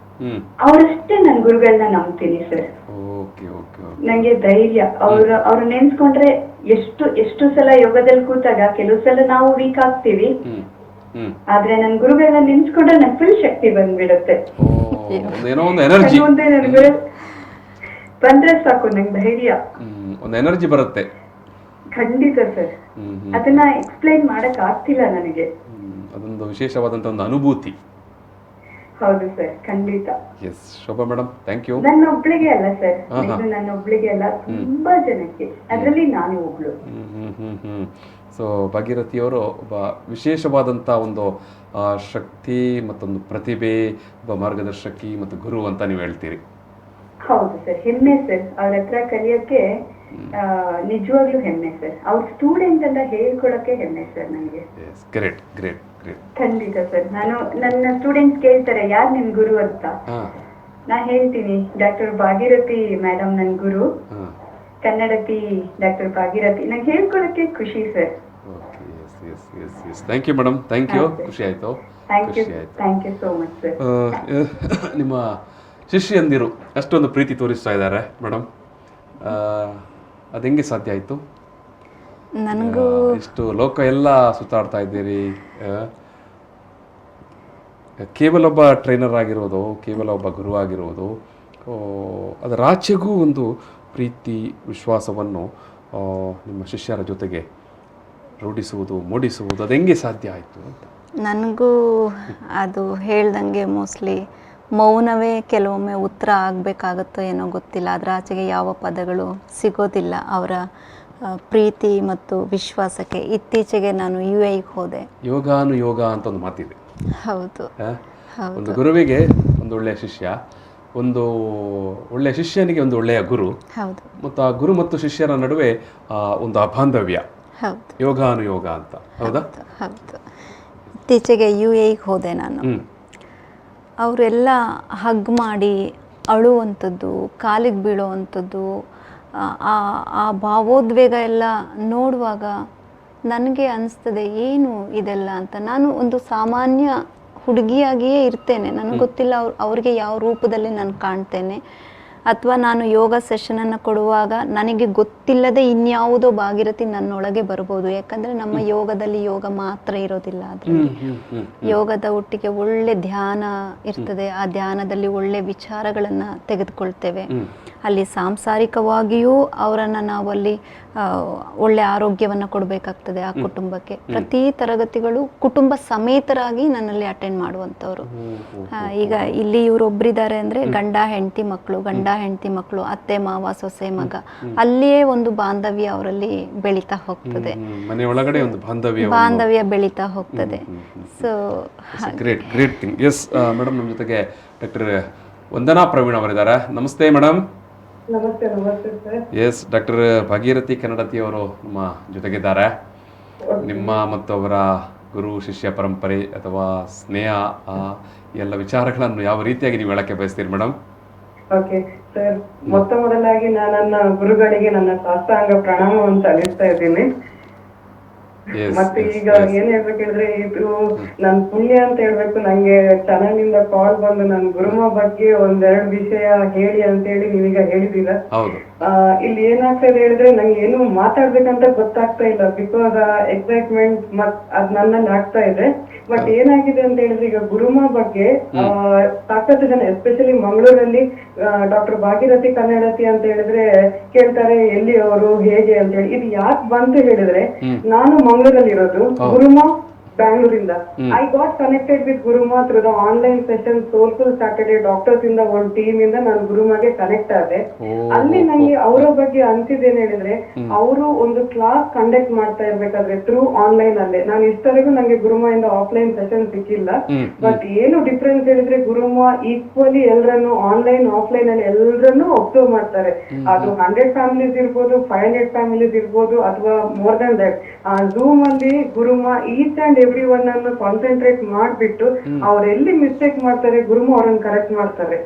ಅವ್ರಷ್ಟೇ ನನ್ ಗುರುಗಳನ್ನ ನಂಬ್ತೀನಿ ಸರ್. ನಂಗೆ ಧೈರ್ಯ, ಅವ್ರ ನೆನ್ಸ್ಕೊಂಡ್ರೆ ಎಷ್ಟು ಸಲ ಯೋಗದಲ್ಲಿ ಕೂತಾಗ ಕೆಲವು ಸಲ ನಾವು ವೀಕ್ ಆಗ್ತೀವಿ, ಆದ್ರೆ ನನ್ ಗುರುಗಳನ್ನ ನೆನ್ಸ್ಕೊಂಡ್ರೆ ನನ್ ಫುಲ್ ಶಕ್ತಿ ಬಂದ್ಬಿಡುತ್ತೆ. ಬಂದ್ರೆ ಸಾಕು ನಂಗೆ ಧೈರ್ಯ, ಒಂದು ಎನರ್ಜಿ ಬರುತ್ತೆ. ಖಂಡಿತ ಸರ್, ಅದನ್ನ ಎಕ್ಸ್ಪ್ಲೈನ್ ಮಾಡಕ್ ಆಗ್ತಿಲ್ಲ ನನಗೆ. ಅದೊಂದು ವಿಶೇಷವಾದಂತ ಒಂದು ಅನುಭೂತಿ. ಹೌದು ಸರ್, ಖಂಡಿತ. Yes Shobha madam, thank you. ನನ್ನ ಒಬ್ಳಿಗೆ ಅಲ್ಲ ಸರ್, ನನ್ನ ಒಬ್ಳಿಗೆ ಅಲ್ಲ, ತುಂಬಾ ಜನಕ್ಕೆ, ಅದರಲ್ಲಿ ನಾನು ಒಬ್ಳು. ಸೊ ಭಾಗೀರಥಿಯವರು ಒಬ್ಬ ವಿಶೇಷವಾದಂಥ ಒಂದು ಶಕ್ತಿ ಮತ್ತೊಂದು ಪ್ರತಿಭೆ, ಒಬ್ಬ ಮಾರ್ಗದರ್ಶಕಿ ಮತ್ತು ಗುರು ಅಂತ ನೀವು ಹೇಳ್ತೀರಿ. ಹೌದು ಸರ್, ಹೆಮ್ಮೆ ಸರ್. ಅವ್ರ ಹತ್ರ ಕಲಿಯೋಕ್ಕೆ ನಿಜವಾಗ್ಲೂ ಹೆಮ್ಮೆ ಸರ್. ಅವ್ರ ಸ್ಟೂಡೆಂಟ್ ಅಂತ ಹೇಳ್ಕೊಳಕ್ಕೆ ಹೆಮ್ಮೆ ಸರ್ ನನಗೆ. Great great great. ಖಂಡಿತ ಸರ್. ನನ್ನ ಸ್ಟೂಡೆಂಟ್ಸ್ ಕೇಳ್ತಾರೆ ಯಾರು ನಿಮ್ ಗುರು ಅಂತ, ನಾ ಹೇಳ್ತೀನಿ ಡಾಕ್ಟರ್ ಭಾಗೀರಥಿ ಮೇಡಮ್ ನನ್ ಗುರು, ಕನ್ನಡತಿ ಡಾಕ್ಟರ್ ಭಾಗೀರಥಿ. ನಂಗೆ ಹೇಳ್ಕೊಳಕ್ಕೆ ಖುಷಿ sir. Thank you madam, thank you. ಖುಷಿ ಆಯ್ತು. Thank you so much sir. ನಿಮ್ಮ ಶಿಷ್ಯಂದಿರು ಅಷ್ಟೊಂದು ಪ್ರೀತಿ ತೋರಿಸ್ತಾ ಇದ್ದಾರೆ ಮೇಡಮ್, ಅದು ಹೆಂಗೆ ಸಾಧ್ಯ ಆಯಿತು? ನನಗೂ ಇಷ್ಟು ಲೋಕ ಎಲ್ಲ ಸುತ್ತಾಡ್ತಾ ಇದ್ದೀರಿ, ಕೇವಲ ಒಬ್ಬ ಟ್ರೈನರ್ ಆಗಿರೋದು, ಕೇವಲ ಒಬ್ಬ ಗುರು ಆಗಿರೋದು, ಅದರ ಆಚೆಗೂ ಒಂದು ಪ್ರೀತಿ ವಿಶ್ವಾಸವನ್ನು ನಿಮ್ಮ ಶಿಷ್ಯರ ಜೊತೆಗೆ ರೂಢಿಸುವುದು, ಮೂಡಿಸುವುದು, ಅದು ಹೆಂಗೆ ಸಾಧ್ಯ ಆಯಿತು ಅಂತ? ನನಗೂ ಅದು ಹೇಳ್ದಂಗೆ ಮೋಸ್ಟ್ಲಿ ಮೌನವೇ ಕೆಲವೊಮ್ಮೆ ಉತ್ತರ ಆಗಬೇಕಾಗತ್ತೋ ಏನೋ ಗೊತ್ತಿಲ್ಲ. ಅದರ ಆಚೆಗೆ ಯಾವ ಪದಗಳು ಸಿಗೋದಿಲ್ಲ ಅವರ ಪ್ರೀತಿ ಮತ್ತು ವಿಶ್ವಾಸಕ್ಕೆ. ಇತ್ತೀಚೆಗೆ ನಾನು UAE ಹೋದೆ. ಯೋಗಾನುಯೋಗ ಅಂತ ಒಂದು ಮಾತಿದೆ. ಹೌದು, ಒಂದು ಗುರುವಿಗೆ ಒಂದು ಒಳ್ಳೆಯ ಶಿಷ್ಯ, ಒಂದು ಒಳ್ಳೆಯ ಶಿಷ್ಯನಿಗೆ ಒಂದು ಒಳ್ಳೆಯ ಗುರು, ಹೌದು, ಮತ್ತು ಆ ಗುರು ಮತ್ತು ಶಿಷ್ಯರ ನಡುವೆ ಒಂದು ಬಾಂಧವ್ಯ, ಹೌದು, ಯೋಗಾನುಯೋಗ ಅಂತ. ಹೌದಾ? ಹೌದು. ಇತ್ತೀಚೆಗೆ UAE ಹೋದೆ ನಾನು. ಅವರೆಲ್ಲ ಹಗ್ ಮಾಡಿ ಅಳುವಂಥದ್ದು, ಕಾಲಿಗೆ ಬೀಳುವಂಥದ್ದು, ಆ ಭಾವೋದ್ವೇಗ ಎಲ್ಲ ನೋಡುವಾಗ ನನಗೆ ಅನಿಸ್ತದೆ ಏನು ಇದೆಲ್ಲ ಅಂತ. ನಾನು ಒಂದು ಸಾಮಾನ್ಯ ಹುಡುಗಿಯಾಗಿಯೇ ಇರ್ತೇನೆ, ನನಗೆ ಗೊತ್ತಿಲ್ಲ ಅವ್ರಿಗೆ ಯಾವ ರೂಪದಲ್ಲಿ ನಾನು ಕಾಣ್ತೇನೆ, ಅಥವಾ ನಾನು ಯೋಗ ಸೆಷನನ್ನು ಕೊಡುವಾಗ ನನಗೆ ಗೊತ್ತಿಲ್ಲದೆ ಇನ್ಯಾವುದೋ ಭಾಗೀರಥಿ ನನ್ನೊಳಗೆ ಬರ್ಬೋದು. ಯಾಕಂದರೆ ನಮ್ಮ ಯೋಗದಲ್ಲಿ ಯೋಗ ಮಾತ್ರ ಇರೋದಿಲ್ಲ, ಅದರಲ್ಲಿ ಯೋಗದ ಒಟ್ಟಿಗೆ ಒಳ್ಳೆ ಧ್ಯಾನ ಇರ್ತದೆ. ಆ ಧ್ಯಾನದಲ್ಲಿ ಒಳ್ಳೆ ವಿಚಾರಗಳನ್ನು ತೆಗೆದುಕೊಳ್ತೇವೆ. ಅಲ್ಲಿ ಸಾಂಸಾರಿಕವಾಗಿಯೂ ಅವರನ್ನು ನಾವು ಅಲ್ಲಿ ಒಳ್ಳೆ ಆರೋಗ್ಯವನ್ನು ಕೊಡಬೇಕಾಗ್ತದೆ ಆ ಕುಟುಂಬಕ್ಕೆ. ಪ್ರತಿ ತರಗತಿಗಳು ಕುಟುಂಬ ಸಮೇತರಾಗಿ ನನ್ನಲ್ಲಿ ಅಟೆಂಡ್ ಮಾಡುವಂಥವ್ರು. ಈಗ ಇಲ್ಲಿ ಇವರೊಬ್ಬರಿದ್ದಾರೆ ಅಂದರೆ ಗಂಡ ಹೆಂಡತಿ ಮಕ್ಕಳು, ಅತ್ತೆ ಮಾವ ಸೊಸೆ ಮಗ, ಅಲ್ಲಿಯೇ ಒಂದು ಬಾಂಧವ್ಯ ಅವರಲ್ಲಿ ಬೆಳೀತಾ ಹೋಗ್ತದೆ, ಮನೆಯೊಳಗಡೆ ಒಂದು ಬಾಂಧವ್ಯ ಬೆಳೀತಾ ಹೋಗ್ತದೆ. So great great thing. Yes madam, ನಮ್ಮ ಜೊತೆಗೆ ಡಾಕ್ಟರ್ ವಂದನಾ ಪ್ರವೀಣ್ ಅವರಿದ್ದಾರೆ. ನಮಸ್ತೆ ಮೇಡಮ್. ನಮಸ್ತೆ. ನಮಸ್ತೆ ಸರ್. ಎಸ್, ಡಾಕ್ಟರ್ ಭಾಗೀರಥಿ ಕನ್ನಡತಿ ಅವರು ನಮ್ಮ ಜೊತೆಗಿದ್ದಾರೆ. ನಿಮ್ಮ ಮತ್ತು ಅವರ ಗುರು ಶಿಷ್ಯ ಪರಂಪರೆ ಅಥವಾ ಸ್ನೇಹ ಎಲ್ಲ ವಿಚಾರಗಳನ್ನು ಯಾವ ರೀತಿಯಾಗಿ ನೀವು ಹೇಳಕ್ಕೆ ಬಯಸ್ತೀರಿ ಮೇಡಮ್? ಓಕೆ ಸರ್, ಮೊದಲಾಗಿ ನನ್ನ ಗುರುಗಳಿಗೆ ನನ್ನ ಸಾಷ್ಟಾಂಗ ಪ್ರಣಾಮವನ್ನು ಸಲ್ಲಿಸ್ತಾ ಇದ್ದೀನಿ. ಮತ್ತೆ ಈಗ ಏನ್ ಹೇಳ್ಬೇಕು ಹೇಳಿದ್ರೆ, ಇದು ನನ್ ಪುಣ್ಯ ಅಂತ ಹೇಳ್ಬೇಕು. ನಂಗೆ ಚಾನಲ್ ಇಂದ ಕಾಲ್ ಬಂದು ನನ್ ಗುರುಮ ಬಗ್ಗೆ ಒಂದೆರಡು ವಿಷಯ ಹೇಳಿ ಅಂತ ಹೇಳಿ ನೀವೀಗ ಹೇಳಿದೀರ. ಇಲ್ಲಿ ಏನಾಗ್ತಾ ಇದೆ ಹೇಳಿದ್ರೆ, ನಂಗೆ ಏನು ಮಾತಾಡ್ಬೇಕಂತ ಗೊತ್ತಾಗ್ತಾ ಇಲ್ಲ. ಬಿಕಾಸ್ ಎಕ್ಸೈಟ್ಮೆಂಟ್ ಅದ್ ನನ್ನಲ್ಲಿ ಆಗ್ತಾ ಇದೆ. ಬಟ್ ಏನಾಗಿದೆ ಅಂತ ಹೇಳಿದ್ರೆ, ಈಗ ಗುರುಮ ಬಗ್ಗೆ ಸಾಕಷ್ಟು ಜನ ಎಸ್ಪೆಷಲಿ ಮಂಗಳೂರಲ್ಲಿ ಡಾಕ್ಟರ್ ಭಾಗೀರಥಿ ಕನ್ನಡತಿ ಅಂತ ಹೇಳಿದ್ರೆ ಕೇಳ್ತಾರೆ, ಎಲ್ಲಿ ಅವರು ಹೇಗೆ ಅಂತ ಹೇಳಿ. ಇದು ಯಾಕೆ ಬಂತು ಹೇಳಿದ್ರೆ, ನಾನು ಮಂಗಳೂರಲ್ಲಿ ಇರೋದು, ಗುರುಮ ಬ್ಯಾಂಗ್ಳೂರಿಂದ. I got connected with Guruma through the online session soulful Saturday doctors ಇಂದ ಒಂದು ಟೀಮ್ ಇಂದ ನಾನು ಗುರುಮಗೆ ಕನೆಕ್ಟ್ ಆದೆ. ಅಲ್ಲಿ ನಂಗೆ ಅವರ ಬಗ್ಗೆ ಅನ್ಸಿದ್ದೇನೆ ಹೇಳಿದ್ರೆ, ಅವರು ಒಂದು ಕ್ಲಾಸ್ ಕಂಡಕ್ಟ್ ಮಾಡ್ತಾ ಇರ್ಬೇಕಾದ್ರೆ ಥ್ರೂ ಆನ್ಲೈನ್ ಅಲ್ಲೇ, ನಾನು ಇಷ್ಟವರೆಗೂ ನಂಗೆ ಗುರುಮ ಇಂದ ಆಫ್ಲೈನ್ ಸೆಷನ್ ಸಿಕ್ಕಿಲ್ಲ. ಬಟ್ ಏನು ಡಿಫ್ರೆನ್ಸ್ ಹೇಳಿದ್ರೆ, ಗುರುಮ ಈಕ್ವಲಿ ಎಲ್ಲರನ್ನು ಆನ್ಲೈನ್ ಆಫ್ಲೈನ್ ಅಲ್ಲಿ ಎಲ್ಲರನ್ನು ಒಬ್ಸರ್ವ್ ಮಾಡ್ತಾರೆ. ಅದು 100 ಫ್ಯಾಮಿಲೀಸ್ ಇರ್ಬೋದು, 500 ಫ್ಯಾಮಿಲೀಸ್ ಇರ್ಬೋದು, ಅಥವಾ ಮೋರ್ ದನ್ ದಟ್. ಝೂಮ್ ಅಲ್ಲಿ ಗುರುಮ ಈಚ್ ಅಂಡ್ ಎವ್ರಿ ಒನ್ ಅನ್ನು ಕಾನ್ಸಂಟ್ರೇಟ್ ಮಾಡ್ಬಿಟ್ಟು ಅವ್ರು ಎಲ್ಲಿ ಮಿಸ್ಟೇಕ್ ಮಾಡ್ತಾರೆ ಗುರುಮ ಅವ್ರನ್ನ ಕರೆಕ್ಟ್ ಮಾಡ್ತಾರೆ.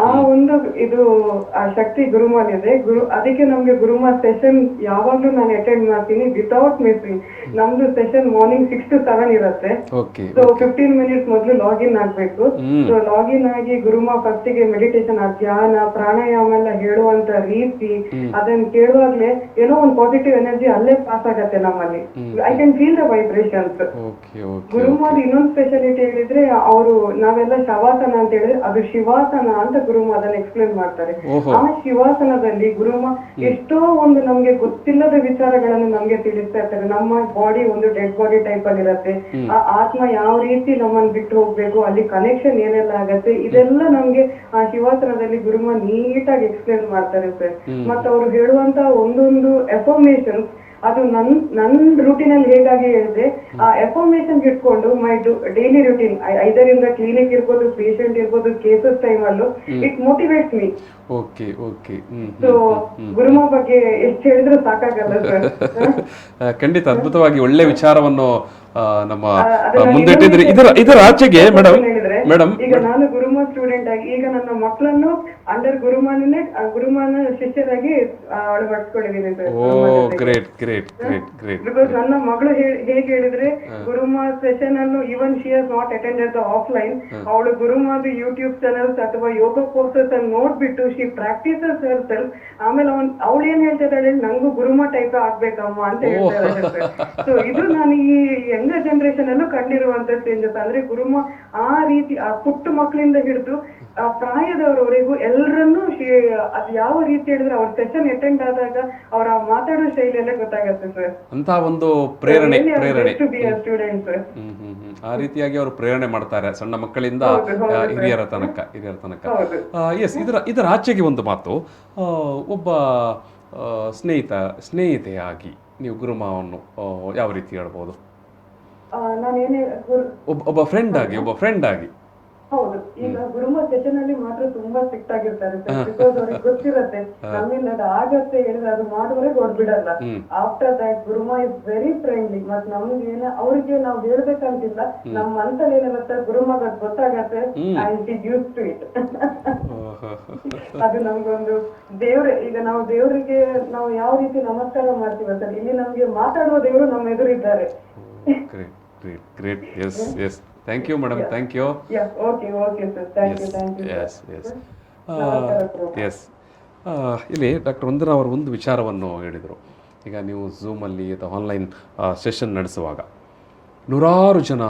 ಆ ಒಂದು ಇದು ಆ ಶಕ್ತಿ ಗುರುಮಲ್ಲಿದೆ. ಅದಕ್ಕೆ ನಮ್ಗೆ ಗುರುಮ ಸೆಷನ್ ಯಾವಾಗ್ಲೂ ನಾನು ಅಟೆಂಡ್ ಮಾಡ್ತೀನಿ ವಿತೌಟ್ ಮಿಸ್ಸಿಂಗ್. ನಮ್ದು ಸೆಷನ್ ಮಾರ್ನಿಂಗ್ 6 to 7 ಇರುತ್ತೆ. ಸೊ 15 ಮಿನಿಟ್ಸ್ ಮೊದಲು ಲಾಗಿನ್ ಆಗ್ಬೇಕು. ಸೊ ಲಾಗಿನ್ ಆಗಿ ಗುರುಮ ಫಸ್ಟಿಗೆ ಮೆಡಿಟೇಷನ್, ಧ್ಯಾನ, ಪ್ರಾಣಾಯಾಮ ಎಲ್ಲ ಹೇಳುವಂತ ರೀತಿ, ಅದನ್ನ ಕೇಳುವಾಗ್ಲೇ ಏನೋ ಒಂದು ಪಾಸಿಟಿವ್ ಎನರ್ಜಿ ಅಲ್ಲೇ ಪಾಸ್ ಆಗತ್ತೆ ನಮ್ಮಲ್ಲಿ. I can feel the vibrations. ಗುರುಮಾದ ಇನ್ನೊಂದು ಸ್ಪೆಷಾಲಿಟಿ ಹೇಳಿದ್ರೆ, ಅವರು ನಾವೆಲ್ಲ ಶವಾಸನ ಅಂತ ಹೇಳಿದ್ರೆ ಅದು ಶಿವಾಸನ ಅಂತ ಗುರುಮ ಅದನ್ನ ಎಕ್ಸ್ಪ್ಲೇನ್ ಮಾಡ್ತಾರೆ. ಆ ಶಿವಾಸನದಲ್ಲಿ ಗುರುಮ ಎಷ್ಟೋ ಒಂದು ನಮ್ಗೆ ಗೊತ್ತಿಲ್ಲದ ವಿಚಾರಗಳನ್ನು ನಮ್ಗೆ ತಿಳಿಸ್ತಾ ಇರ್ತಾರೆ. ನಮ್ಮ ಬಾಡಿ ಒಂದು ಡೆಡ್ ಬಾಡಿ ಟೈಪ್ ಅಲ್ಲಿ ಇರತ್ತೆ. ಆ ಆತ್ಮ ಯಾವ ರೀತಿ ನಮ್ಮನ್ನ ಬಿಟ್ಟು ಹೋಗ್ಬೇಕು, ಅಲ್ಲಿ ಕನೆಕ್ಷನ್ ಏನೆಲ್ಲ ಆಗತ್ತೆ, ಇದೆಲ್ಲ ನಮ್ಗೆ ಆ ಶಿವಾಸನದಲ್ಲಿ ಗುರುಮ ನೀಟಾಗಿ ಎಕ್ಸ್ಪ್ಲೇನ್ ಮಾಡ್ತಾರೆ ಸರ್. ಮತ್ತೆ ಅವರು ಹೇಳುವಂತ ಒಂದೊಂದು ಎಫರ್ಮೇಷನ್ ಅದು ನನ್ ರೂಟೀನ್ ಅಲ್ಲಿ ಹೇಗಾಗಿ ಹೇಳಿದ್ರೆ, ಆ ಎಫರ್ಮೇಷನ್ ಇಟ್ಕೊಂಡು ಮೈ ಡೈಲಿ ರೂಟೀನ್, ಐದರಿಂದ ಕ್ಲಿನಿಕ್ ಇರ್ಬೋದು, ಪೇಷಂಟ್ ಇರ್ಬೋದು, ಕೇಸಸ್ ಟೈಮ್ ಅಲ್ಲೂ ಇಟ್ ಮೋಟಿವೇಟ್ಸ್ ಮೀ. ಸೊ ಗುರುಮ ಬಗ್ಗೆ ಎಷ್ಟು ಹೇಳಿದ್ರು ಸಾಕಾಗಲ್ಲ ಸರ್. ಖಂಡಿತ ಅದ್ಭುತವಾಗಿ ಒಳ್ಳೆ ವಿಚಾರವನ್ನು ನಮ್ಮ ಮುಂದಿಟ್ಟಿದ್ರಿ. ಇದರ ಆಚೆಗೆ ಮೇಡಮ್, ಈಗ ನಾನು ಗುರುಮ ಸ್ಟೂಡೆಂಟ್ ಆಗಿ ಈಗ ನನ್ನ ಮಕ್ಕಳನ್ನು ಅಂಡರ್ ಗುರುಮನ ಶಿಷ್ಯರಾಗಿ ಅಳವಡಿಸ್ಕೊಂಡಿದ್ದೀನಿ ಸರ್. ಬಿಕಾಸ್ ನನ್ನ ಮಗಳು ಹೇಗೆ ಹೇಳಿದ್ರೆ, ಗುರುಮ ಸೆಷನ್ ಅನ್ನು even she has not attended the offline, ಅವಳು ಗುರುಮದ ಯೂಟ್ಯೂಬ್ ಚಾನಲ್ಸ್ ಅಥವಾ ಯೋಗ ಕೋರ್ಸಸ್ ಅನ್ನು ನೋಡ್ಬಿಟ್ಟು ಶಿ ಪ್ರಾಕ್ಟೀಸಸ್ ಹರ್ ಸೆಲ್ಫ್. ಆಮೇಲೆ ಅವಳು ಏನ್ ಹೇಳ್ತಿದ್ದಾಳೆ, ನಂಗೂ ಗುರುಮ ಟೈಪ್ ಆಗ್ಬೇಕಮ್ಮ ಅಂತ ಹೇಳ್ತಾರೆ. ಸೊ ಇದು ನಾನು ಈ ಯಂಗರ್ ಜನರೇಷನ್ ಅಲ್ಲೂ ಕಂಡಿರುವಂತ ಚೇಂಜಸ್. ಅಂದ್ರೆ ಗುರುಮ ಆ ರೀತಿ ಆ ಪುಟ್ಟ ಮಕ್ಕಳಿಂದ ಹಿಡಿದು ಆ ಪ್ರಾಯದವರವರೆಗೂ ಎಲ್ಲರನ್ನೂ ಅದು ಯಾವ ರೀತಿ ಹೇಳಿದ್ರೆ ಅವ್ರ ಸೆಷನ್ ಅಟೆಂಡ್ ಆದಾಗ ಅವರ ಮಾತಾಡೋ ಶೈಲಿ ಎಲ್ಲ ಗೊತ್ತಾಗತ್ತೆ ಸರ್. ಅಂತ ಒಂದು ಪ್ರೇರಣೆ ಸ್ಟೂಡೆಂಟ್ ಸರ್. ಆ ರೀತಿಯಾಗಿ ಅವರು ಪ್ರೇರಣೆ ಮಾಡ್ತಾರೆ ಸಣ್ಣ ಮಕ್ಕಳಿಂದ ಹಿರಿಯರ ತನಕ. ಎಸ್, ಇದರ ಆಚೆಗೆ ಒಂದು ಮಾತು, ಒಬ್ಬ ಸ್ನೇಹಿತೆಯಾಗಿ ನೀವು ಗುರುಮಾವನ್ನು ಯಾವ ರೀತಿ ಹೇಳ್ಬೋದು? ಒಬ್ಬ ಫ್ರೆಂಡ್ ಆಗಿ. ಹೌದು, ಈಗ ಗುರುಮ ಸೆಷನ್ ಅಲ್ಲಿ ಮಾತ್ರ ತುಂಬಾ ಸ್ಟ್ರಿಕ್ಟ್ ಆಗಿರ್ತಾರೆ ಸರ್. ಬಿಕಾಸ್ ಅವ್ರಿಗೆ ಗೊತ್ತಿರತ್ತೆ ನಮ್ಮಿಂದ ಅದು ಆಗತ್ತೆ ಹೇಳಿದ್ರೆ ಅದು ಮಾಡುವವರೆಗೆ ಅವ್ರು ಬಿಡಲ್ಲ. After that Guruma is very friendly. ಮತ್ ನಮ್ಗೆ ಅವ್ರಿಗೆ ನಾವ್ ಹೇಳ್ಬೇಕಂತಿಲ್ಲ, ನಮ್ ಮನ್ಸಲ್ಲಿ ಏನಿರುತ್ತೆ ಗುರುಮಗ ಗೊತ್ತಾಗತ್ತೆ and it use to it. ಅದು ನಮ್ಗೊಂದು ಈಗ ನಾವು ದೇವರಿಗೆ ನಾವು ಯಾವ ರೀತಿ ನಮಸ್ಕಾರ ಮಾಡ್ತೀವಿ ಸರ್, ಇಲ್ಲಿ ನಮ್ಗೆ ಮಾತಾಡುವ ದೇವರು ನಮ್ಮ ಎದುರಿದ್ದಾರೆ. Great. Yes. Thank you, madam. Thank you. Yeah. Okay, sir. Thank you. Yes. ಇಲ್ಲಿ ಡಾಕ್ಟರ್ ವಂದನಾ ಅವರು ಒಂದು ವಿಚಾರವನ್ನು ಹೇಳಿದರು. ಈಗ ನೀವು ಝೂಮಲ್ಲಿ ಅಥವಾ ಆನ್ಲೈನ್ ಸೆಷನ್ ನಡೆಸುವಾಗ ನೂರಾರು ಜನ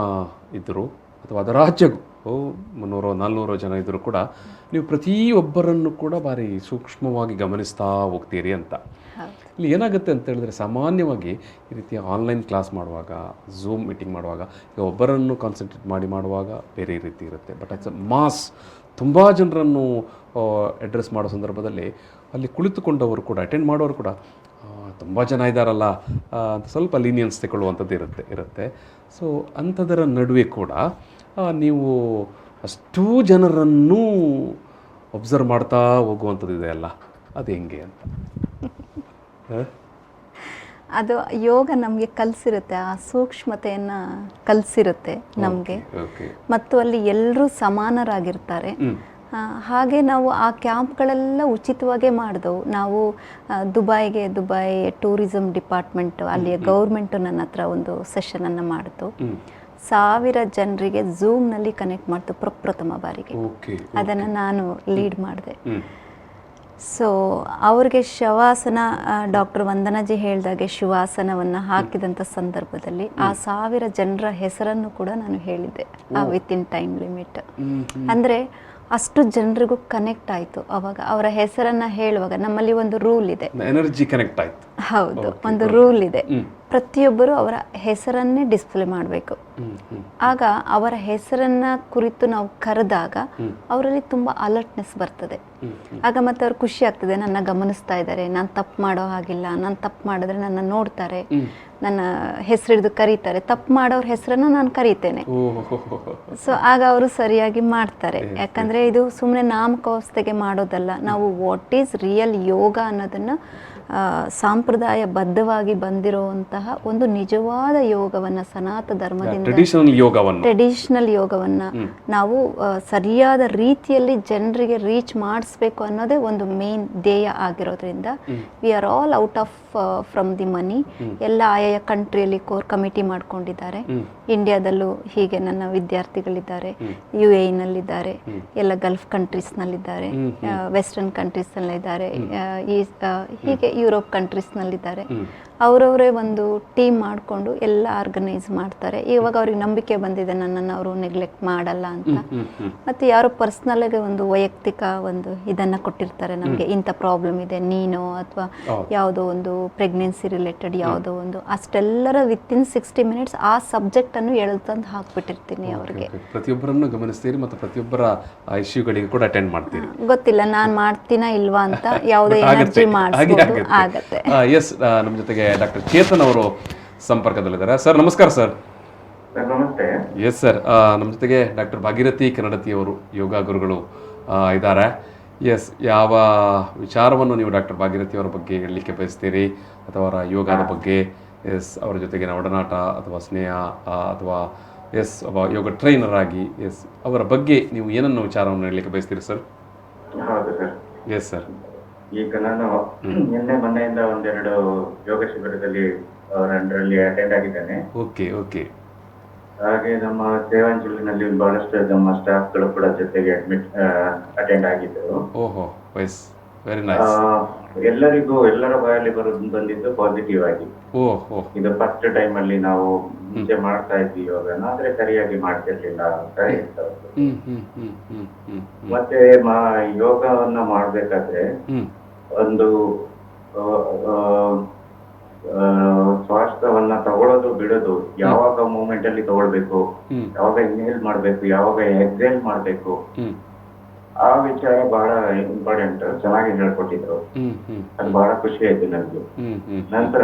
ಇದ್ದರು ಅಥವಾ ಅದರಾಚೆಗೂ 300-400 ಜನ ಇದ್ದರೂ ಕೂಡ ನೀವು ಪ್ರತಿಯೊಬ್ಬರನ್ನು ಕೂಡ ಭಾರಿ ಸೂಕ್ಷ್ಮವಾಗಿ ಗಮನಿಸ್ತಾ ಹೋಗ್ತೀರಿ ಅಂತ. ಇಲ್ಲಿ ಏನಾಗುತ್ತೆ ಅಂತ ಹೇಳಿದ್ರೆ, ಸಾಮಾನ್ಯವಾಗಿ ಈ ರೀತಿಯ ಆನ್ಲೈನ್ ಕ್ಲಾಸ್ ಮಾಡುವಾಗ, ಝೂಮ್ ಮೀಟಿಂಗ್ ಮಾಡುವಾಗ, ಈಗ ಒಬ್ಬರನ್ನು ಕಾನ್ಸಂಟ್ರೇಟ್ ಮಾಡುವಾಗ ಬೇರೆ ರೀತಿ ಇರುತ್ತೆ. ಬಟ್ ಅಟ್ಸ್ ಮಾಸ್ ತುಂಬ ಜನರನ್ನು ಅಡ್ರೆಸ್ ಮಾಡೋ ಸಂದರ್ಭದಲ್ಲಿ ಅಲ್ಲಿ ಕುಳಿತುಕೊಂಡವರು ಕೂಡ, ಅಟೆಂಡ್ ಮಾಡೋರು ಕೂಡ ತುಂಬ ಜನ ಇದ್ದಾರಲ್ಲ ಅಂತ ಸ್ವಲ್ಪ ಲೀನಿಯನ್ಸ್ ತಗೊಳ್ಳುವಂಥದ್ದು ಇರುತ್ತೆ. ಸೊ ಅಂಥದರ ನಡುವೆ ಕೂಡ ನೀವು ಅಷ್ಟೂ ಜನರನ್ನು ಒಬ್ಸರ್ವ್ ಮಾಡ್ತಾ ಹೋಗುವಂಥದ್ದು ಇದೆಯಲ್ಲ, ಅದು ಹೆಂಗೆ ಅಂತ? ಅದು ಯೋಗ ನಮಗೆ ಕಲಿಸಿರುತ್ತೆ, ಆ ಸೂಕ್ಷ್ಮತೆಯನ್ನು ಕಲಿಸಿರುತ್ತೆ ನಮಗೆ. ಮತ್ತು ಅಲ್ಲಿ ಎಲ್ಲರೂ ಸಮಾನರಾಗಿರ್ತಾರೆ. ಹಾಗೆ ನಾವು ಆ ಕ್ಯಾಂಪ್ಗಳೆಲ್ಲ ಉಚಿತವಾಗೇ ಮಾಡಿದೆವು. ನಾವು ದುಬೈ ಟೂರಿಸಮ್ ಡಿಪಾರ್ಟ್ಮೆಂಟ್, ಅಲ್ಲಿಯ ಗೌರ್ಮೆಂಟು ನನ್ನ ಹತ್ರ ಒಂದು ಸೆಷನನ್ನು ಮಾಡಿತು. 1000 ಜನರಿಗೆ ಝೂಮ್ನಲ್ಲಿ ಕನೆಕ್ಟ್ ಮಾಡ್ತು ಪ್ರಪ್ರಥಮ ಬಾರಿಗೆ. ಅದನ್ನು ನಾನು ಲೀಡ್ ಮಾಡಿದೆ. ಸೊ ಅವ್ರಿಗೆ ಶವಾಸನ, ಡಾಕ್ಟರ್ ವಂದನಾಜಿ ಹೇಳಿದಾಗೆ ಶಿವಾಸನವನ್ನು ಹಾಕಿದಂಥ ಸಂದರ್ಭದಲ್ಲಿ ಆ 1000 ಜನರ ಹೆಸರನ್ನು ಕೂಡ ನಾನು ಹೇಳಿದ್ದೆ ವಿತಿನ್ ಟೈಮ್ ಲಿಮಿಟ್. ಅಂದರೆ ಅಷ್ಟು ಜನರಿಗೂ ಕನೆಕ್ಟ್ ಆಯಿತು. ಅವಾಗ ಅವರ ಹೆಸರನ್ನು ಹೇಳುವಾಗ ನಮ್ಮಲ್ಲಿ ಒಂದು ರೂಲ್ ಇದೆ, ಎನರ್ಜಿ ಕನೆಕ್ಟ್ ಆಯಿತು. ಹೌದು, ಒಂದು ರೂಲ್ ಇದೆ. ಪ್ರತಿಯೊಬ್ಬರು ಅವರ ಹೆಸರನ್ನೇ ಡಿಸ್ಪ್ಲೇ ಮಾಡಬೇಕು. ಆಗ ಅವರ ಹೆಸರನ್ನ ಕುರಿತು ನಾವು ಕರೆದಾಗ ಅವರಲ್ಲಿ ತುಂಬ ಅಲರ್ಟ್ನೆಸ್ ಬರ್ತದೆ. ಆಗ ಮತ್ತೆ ಅವ್ರು ಖುಷಿ ಆಗ್ತದೆ, ನನ್ನ ಗಮನಿಸ್ತಾ ಇದ್ದಾರೆ, ನಾನು ತಪ್ಪು ಮಾಡೋ ಹಾಗಿಲ್ಲ, ನಾನು ತಪ್ಪು ಮಾಡಿದ್ರೆ ನನ್ನ ನೋಡ್ತಾರೆ, ನನ್ನ ಹೆಸರಿಡ್ದು ಕರೀತಾರೆ, ತಪ್ಪು ಮಾಡೋರ ಹೆಸರನ್ನು ನಾನು ಕರೀತೇನೆ. ಸೊ ಆಗ ಅವರು ಸರಿಯಾಗಿ ಮಾಡ್ತಾರೆ. ಯಾಕಂದರೆ ಇದು ಸುಮ್ಮನೆ ನಾಮಕಾವಸ್ಥೆಗೆ ಮಾಡೋದಲ್ಲ. ನಾವು ವಾಟ್ ಈಸ್ ರಿಯಲ್ ಯೋಗ ಅನ್ನೋದನ್ನು ಸಾಂಪ್ರದಾಯಬದ್ಧವಾಗಿ ಬಂದಿರುವಂತಹ ಒಂದು ನಿಜವಾದ ಯೋಗವನ್ನು, ಸನಾತನ ಧರ್ಮದಿಂದ ಟ್ರೆಡಿಷನಲ್ ಯೋಗವನ್ನು ನಾವು ಸರಿಯಾದ ರೀತಿಯಲ್ಲಿ ಜನರಿಗೆ ರೀಚ್ ಮಾಡಿಸ್ಬೇಕು ಅನ್ನೋದೇ ಒಂದು ಮೇನ್ ಧ್ಯೇಯ ಆಗಿರೋದ್ರಿಂದ we are all out off from the money. ಎಲ್ಲ ಆಯಾ ಕಂಟ್ರಿಯಲ್ಲಿ ಕೋರ್ ಕಮಿಟಿ ಮಾಡ್ಕೊಂಡಿದ್ದಾರೆ. ಇಂಡಿಯಾದಲ್ಲೂ ಹೀಗೆ ನನ್ನ ವಿದ್ಯಾರ್ಥಿಗಳಿದ್ದಾರೆ, UAE-ನಲ್ಲಿದ್ದಾರೆ, ಎಲ್ಲ ಗಲ್ಫ್ ಕಂಟ್ರೀಸ್ನಲ್ಲಿದ್ದಾರೆ, ವೆಸ್ಟರ್ನ್ ಕಂಟ್ರೀಸ್ನಲ್ಲಿದ್ದಾರೆ, ಹೀಗೆ ಯುರೋಪ್ ಕಂಟ್ರೀಸ್ನಲ್ಲಿದ್ದಾರೆ. ಅವರವರೇ ಒಂದು ಟೀಮ್ ಮಾಡಿಕೊಂಡು ಎಲ್ಲ ಆರ್ಗನೈಸ್ ಮಾಡ್ತಾರೆ. ಇವಾಗ ಅವ್ರಿಗೆ ನಂಬಿಕೆ ಬಂದಿದೆ ನನ್ನನ್ನು ಅವರು ನೆಗ್ಲೆಕ್ಟ್ ಮಾಡಲ್ಲ ಅಂತ. ಮತ್ತು ಯಾರೋ ಪರ್ಸ್ನಲ್ಗೆ ಒಂದು ವೈಯಕ್ತಿಕ ಒಂದು ಇದನ್ನು ಕೊಟ್ಟಿರ್ತಾರೆ, ನಮಗೆ ಇಂಥ ಪ್ರಾಬ್ಲಮ್ ಇದೆ ನೀನು, ಅಥವಾ ಯಾವುದೋ ಒಂದು ಪ್ರೆಗ್ನೆನ್ಸಿ ರಿಲೇಟೆಡ್ ಯಾವುದೋ ಒಂದು, ಅಷ್ಟೆಲ್ಲರ ವಿತಿನ್ 60 ಮಿನಿಟ್ಸ್ ಆ ಸಬ್ಜೆಕ್ಟನ್ನು ಎಳೆದಂದು ಹಾಕ್ಬಿಟ್ಟಿರ್ತೀನಿ ಅವರಿಗೆ. ಪ್ರತಿಯೊಬ್ಬರನ್ನು ಗಮನಿಸ್ತೀರಿ ಮತ್ತು ಪ್ರತಿಯೊಬ್ಬರ ಇಶ್ಯೂಗಳಿಗೆ ಕೂಡ ಅಟೆಂಡ್ ಮಾಡ್ತೀರಿ. ಗೊತ್ತಿಲ್ಲ ನಾನು ಮಾಡ್ತೀನಾ ಇಲ್ವಾ ಅಂತ, ಯಾವುದೇ ಎನರ್ಜಿ ಮಾಡಿಸ್ಬೋದು ಆಗತ್ತೆ. ಎಸ್, ನಮ್ಮ ಜೊತೆಗೆ ಡಾಕ್ಟರ್ ಚೇತನ್ ಅವರು ಸಂಪರ್ಕದಲ್ಲಿದ್ದಾರೆ. ಸರ್ ನಮಸ್ಕಾರ. ಸರ್ ನಮಸ್ತೆ. ಎಸ್ ಸರ್, ನಮ್ಮ ಜೊತೆಗೆ ಡಾಕ್ಟರ್ ಭಾಗೀರಥಿ ಕನ್ನಡತಿ ಅವರು ಯೋಗ ಗುರುಗಳು ಇದ್ದಾರೆ. ಎಸ್, ಯಾವ ವಿಚಾರವನ್ನು ನೀವು ಡಾಕ್ಟರ್ ಭಾಗೀರಥಿ ಅವರ ಬಗ್ಗೆ ಹೇಳಲಿಕ್ಕೆ ಬಯಸ್ತೀರಿ, ಅಥವಾ ಅವರ ಯೋಗದ ಬಗ್ಗೆ, ಎಸ್ ಅವರ ಜೊತೆಗಿನ ಒಡನಾಟ ಅಥವಾ ಸ್ನೇಹ, ಅಥವಾ ಎಸ್ ಒಬ್ಬ ಯೋಗ ಟ್ರೈನರ್ ಆಗಿ ಎಸ್ ಅವರ ಬಗ್ಗೆ ನೀವು ಏನನ್ನು ವಿಚಾರವನ್ನು ಹೇಳಲಿಕ್ಕೆ ಬಯಸ್ತೀರಿ ಸರ್? ಹೌದು ಸರ್. ಎಸ್ ಸರ್, ಈಗ ನಾನು ನಿನ್ನೆ ಮೊನ್ನೆಯಿಂದ ಒಂದೆರಡು ಯೋಗ ಶಿಬಿರದಲ್ಲಿ ಅವರಲ್ಲಿ ಅಟೆಂಡ್ ಆಗಿದ್ದೇನೆ. ಓಕೆ. ಹಾಗೆ ನಮ್ಮ ಸೇವಾಂಜಲಿನಲ್ಲಿ ಬಹಳಷ್ಟು ನಮ್ಮ ಸ್ಟಾಫ್ಗಳು ಕೂಡ ಜೊತೆಗೆ ಅಟೆಂಡ್ ಆಗಿದ್ದರು. ಓಹೋ, ವೆರಿ ನೈಸ್. ಎಲ್ಲರ ಬಾಯಲ್ಲಿ ಬಂದಿದ್ದು ಪಾಸಿಟಿವ್ ಆಗಿ. ಇದು ಫಸ್ಟ್ ಟೈಮ್ ಅಲ್ಲಿ ನಾವು ಮುಂಚೆ ಮಾಡ್ತಾ ಇದ್ವಿ ಯೋಗನ, ಆದ್ರೆ ಸರಿಯಾಗಿ ಮಾಡ್ತಿರ್ಲಿಲ್ಲ ಅಂತ ಹೇಳ್ತಾರೆ. ಮತ್ತೆ ಯೋಗವನ್ನ ಮಾಡ್ಬೇಕಾದ್ರೆ ಒಂದು ಶ್ವಾಸವನ್ನ ತಗೊಳ್ಳೋದು ಬಿಡೋದು ಯಾವಾಗ ಮೂಮೆಂಟ್ ಅಲ್ಲಿ ತಗೊಳ್ಬೇಕು, ಯಾವಾಗ ಇನ್ಹೇಲ್ ಮಾಡ್ಬೇಕು, ಯಾವಾಗ ಎಕ್ಸೇಲ್ ಮಾಡ್ಬೇಕು, ಆ ವಿಚಾರ ಬಹಳ ಇಂಪಾರ್ಟೆಂಟ್. ಚೆನ್ನಾಗಿ ಹೇಳ್ಕೊಟ್ಟಿದ್ರು, ಅದು ಬಹಳ ಖುಷಿ ಆಯ್ತು ನನಗೆ. ನಂತರ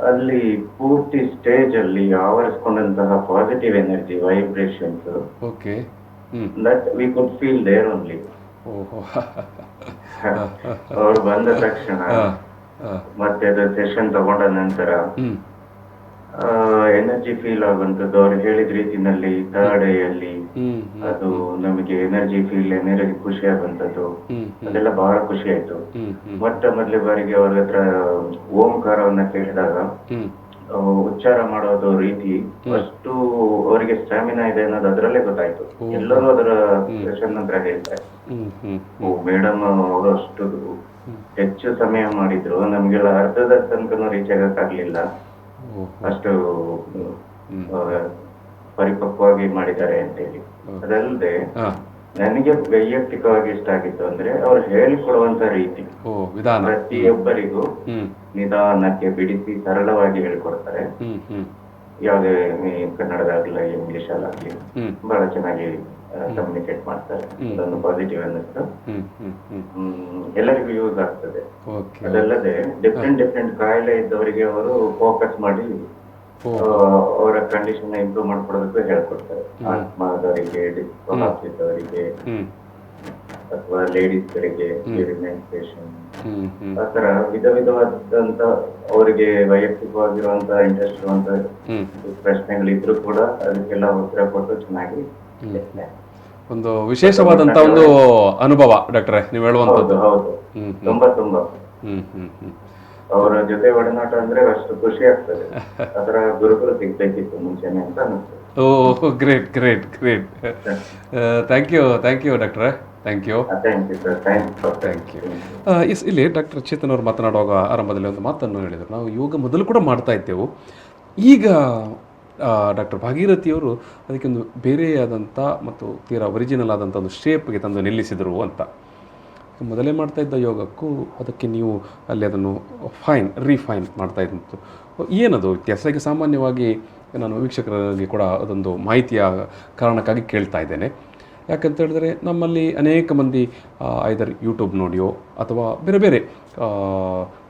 ಅಲ್ಲಿ ಪೂರ್ತಿ ಸ್ಟೇಜ್ ಅಲ್ಲಿ ಆವರಿಸ್ಕೊಂಡಂತಹ positive energy vibrations that we could feel there only. ಅವ್ರು ಬಂದ ತಕ್ಷಣ ಮತ್ತೆ ಅದು ಸೆಷನ್ ತಗೊಂಡ ನಂತರ ಎನರ್ಜಿ ಫೀಲ್ ಆಗುವಂಥದ್ದು, ಅವ್ರು ಹೇಳಿದ ರೀತಿನಲ್ಲಿ ಥರ್ಡ್ ಡೇ ಅಲ್ಲಿ ಅದು ನಮಗೆ ಎನರ್ಜಿ ಖುಷಿ ಆಗುವಂಥದ್ದು, ಅದೆಲ್ಲ ಬಹಳ ಖುಷಿ ಆಯ್ತು. ಮೊದಲ ಬಾರಿಗೆ ಅವ್ರ ಹತ್ರ ಓಂಕಾರವನ್ನ ಕೇಳಿದಾಗ ಉಚ್ಚಾರ ಮಾಡೋದು ರೀತಿ ಅಷ್ಟು ಅವರಿಗೆ ಸ್ಟಾಮಿನಾ ಇದೆ ಅನ್ನೋದು ಅದರಲ್ಲೇ ಗೊತ್ತಾಯ್ತು. ಎಲ್ಲರೂ ಅದರ ಸೆಷನ್ ನಂತರ ಹೇಳ್ತಾರೆ, ಮೇಡಮ್ ಅವರು ಅಷ್ಟು ಹೆಚ್ಚು ಸಮಯ ಮಾಡಿದ್ರು, ನಮ್ಗೆಲ್ಲ ಅರ್ಧದ ತನಕ ರೀಚ್ ಆಗಕ್ಕಾಗ್ಲಿಲ್ಲ, ಅಷ್ಟು ಪರಿಪಕ್ವವಾಗಿ ಮಾಡಿದ್ದಾರೆ ಅಂತ ಹೇಳಿ. ಅದಲ್ಲದೆ ನನಗೆ ವೈಯಕ್ತಿಕವಾಗಿ ಇಷ್ಟ ಆಗಿತ್ತು ಅಂದ್ರೆ ಅವ್ರು ಹೇಳಿಕೊಡುವಂತ ರೀತಿ, ಪ್ರತಿಯೊಬ್ಬರಿಗೂ ನಿಧಾನಕ್ಕೆ ಬಿಡಿಸಿ ಸರಳವಾಗಿ ಹೇಳಿಕೊಡ್ತಾರೆ. ಯಾವುದೇ ಕನ್ನಡದಾಗ್ಲಿ ಇಂಗ್ಲಿಷ್ ಅಲ್ಲಾಗ್ಲಿ ಬಹಳ ಚೆನ್ನಾಗಿ ಕಮ್ಯುನಿಕೇಟ್ ಮಾಡ್ತಾರೆ. ಅದೊಂದು ಪಾಸಿಟಿವ್ ಅನ್ನಿಸ್ತು, ಎಲ್ಲರಿಗೂ ಯೂಸ್ ಆಗ್ತದೆ. ಅದಲ್ಲದೆ ಡಿಫ್ರೆಂಟ್ ಕಾಯಿಲೆ ಇದ್ದವರಿಗೆ ಅವರು ಫೋಕಸ್ ಮಾಡಿ ಅವರ ಕಂಡೀಷನ್ ಇಂಪ್ರೂವ್ ಮಾಡ್ಕೊಡೋದಕ್ಕೂ ಹೇಳ್ಕೊಡ್ತಾರೆ. ಆತ್ಮದವರಿಗೆ, ಡಿಸ್ಪ್ಲಾಸ್ ಇದ್ದವರಿಗೆ, ಅಥವಾ ಲೇಡೀಸ್ಗಳಿಗೆ, ಮೆನ್ಸ್ಟ್ರೇಷನ್, ಆತರ ವಿಧವಾದಂತ ಅವರಿಗೆ ವೈಯಕ್ತಿಕವಾಗಿರುವಂತ ಇಂಟ್ರೆಸ್ಟ್ ಇರುವಂತ ಪ್ರಶ್ನೆಗಳಿದ್ರು ಕೂಡ ಅದಕ್ಕೆಲ್ಲ ಉತ್ತರ ಕೊಟ್ಟು ಚೆನ್ನಾಗಿ ಒಂದು ವಿಶೇಷವಾದಂತ ಒಂದು ಅನುಭವ ಡಾಕ್ಟ್ರೆ ನೀವು ಹೇಳುವಂತದ್ದು. ಹೌದು, ತುಂಬಾ ಅವರ ಜೊತೆ ಒಡನಾಟ ಅಂದ್ರೆ ಅಷ್ಟು ಖುಷಿ ಆಗ್ತದೆ. ಅದರ ಗುರುಗಳು ಸಿಗ್ಬೇಕಿತ್ತು ಮುಂಚೆನೆ ಅಂತ ಅನಿಸ್ತದೆ. Oh great great great. Thank you ಡಾಕ್ಟ್ರೆ. Thank you. ಇಲ್ಲಿ ಡಾಕ್ಟರ್ ಚೇತನ್ ಅವರು ಮಾತನಾಡುವಾಗ ಆರಂಭದಲ್ಲಿ ಒಂದು ಮಾತನ್ನು ಹೇಳಿದರು, ನಾವು ಯೋಗ ಮೊದಲು ಕೂಡ ಮಾಡ್ತಾ ಇದ್ದೆವು, ಈಗ ಡಾಕ್ಟರ್ ಭಾಗೀರಥಿಯವರು ಅದಕ್ಕೊಂದು ಬೇರೆಯಾದಂಥ ಮತ್ತು ತೀರಾ ಒರಿಜಿನಲ್ ಆದಂಥ ಒಂದು ಶೇಪ್ಗೆ ತಂದು ನಿಲ್ಲಿಸಿದರು ಅಂತ. ಮೊದಲೇ ಮಾಡ್ತಾ ಇದ್ದ ಯೋಗಕ್ಕೂ ಅದಕ್ಕೆ ನೀವು ಅಲ್ಲಿ ಅದನ್ನು ರೀಫೈನ್ ಮಾಡ್ತಾ ಇದ್ದಂತು, ಏನದು ವ್ಯತ್ಯಾಸ? ಈಗ ಸಾಮಾನ್ಯವಾಗಿ ನಾನು ವೀಕ್ಷಕರಿಗೆ ಕೂಡ ಅದೊಂದು ಮಾಹಿತಿಯ ಕಾರಣಕ್ಕಾಗಿ ಕೇಳ್ತಾ ಇದ್ದೇನೆ. ಯಾಕಂತ ಹೇಳಿದ್ರೆ ನಮ್ಮಲ್ಲಿ ಅನೇಕ ಮಂದಿ ಐದರ್ ಯೂಟ್ಯೂಬ್ ನೋಡಿಯೋ ಅಥವಾ ಬೇರೆ ಬೇರೆ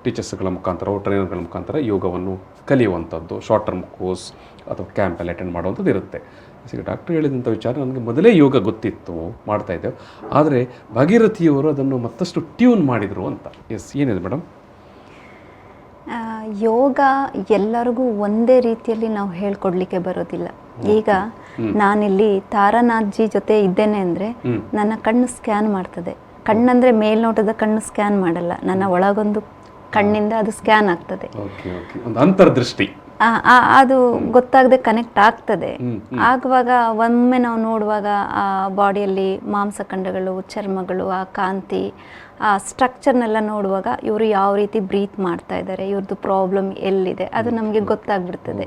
ಟೀಚರ್ಸ್ಗಳ ಮುಖಾಂತರ, ಟ್ರೈನರ್ಗಳ ಮುಖಾಂತರ ಯೋಗವನ್ನು ಕಲಿಯುವಂಥದ್ದು, ಶಾರ್ಟ್ ಟರ್ಮ್ ಕೋರ್ಸ್ ಅಥವಾ ಕ್ಯಾಂಪಲ್ಲಿ ಅಟೆಂಡ್ ಮಾಡುವಂಥದ್ದು ಇರುತ್ತೆ. ಈಗ ಡಾಕ್ಟ್ರ್ ಹೇಳಿದಂಥ ವಿಚಾರ ನನಗೆ ಮೊದಲೇ ಯೋಗ ಗೊತ್ತಿತ್ತು, ಮಾಡ್ತಾಯಿದ್ದೆವು, ಆದರೆ ಭಾಗೀರಥಿಯವರು ಅದನ್ನು ಮತ್ತಷ್ಟು ಟ್ಯೂನ್ ಮಾಡಿದರು ಅಂತ. ಏನಿದೆ ಮೇಡಮ್? ಯೋಗ ಎಲ್ಲರಿಗೂ ಒಂದೇ ರೀತಿಯಲ್ಲಿ ನಾವು ಹೇಳ್ಕೊಡ್ಲಿಕ್ಕೆ ಬರೋದಿಲ್ಲ. ಈಗ ನಾನಿಲ್ಲಿ ತಾರಾನಾಥ್ಜಿ ಜೊತೆ ಇದ್ದೇನೆ ಅಂದರೆ ನನ್ನ ಕಣ್ಣು ಸ್ಕ್ಯಾನ್ ಮಾಡ್ತದೆ. ಕಣ್ಣಂದರೆ ಮೇಲ್ನೋಟದ ಕಣ್ಣು ಸ್ಕ್ಯಾನ್ ಮಾಡಲ್ಲ, ನನ್ನ ಒಳಗೊಂದು ಕಣ್ಣಿಂದ ಅದು ಸ್ಕ್ಯಾನ್ ಆಗ್ತದೆ. ಅಂತರ್ದೃಷ್ಟಿ ಅದು ಗೊತ್ತಾಗದೆ ಕನೆಕ್ಟ್ ಆಗ್ತದೆ. ಆಗುವಾಗ ಒಮ್ಮೆ ನಾವು ನೋಡುವಾಗ ಆ ಬಾಡಿಯಲ್ಲಿ ಮಾಂಸಖಂಡಗಳು, ಚರ್ಮಗಳು, ಆ ಕಾಂತಿ, ಆ ಸ್ಟ್ರಕ್ಚರ್ನೆಲ್ಲ ನೋಡುವಾಗ ಇವರು ಯಾವ ರೀತಿ ಬ್ರೀತ್ ಮಾಡ್ತಾ ಇದ್ದಾರೆ, ಇವ್ರದ್ದು ಪ್ರಾಬ್ಲಮ್ ಎಲ್ಲಿದೆ ಅದು ನಮಗೆ ಗೊತ್ತಾಗ್ಬಿಡ್ತದೆ.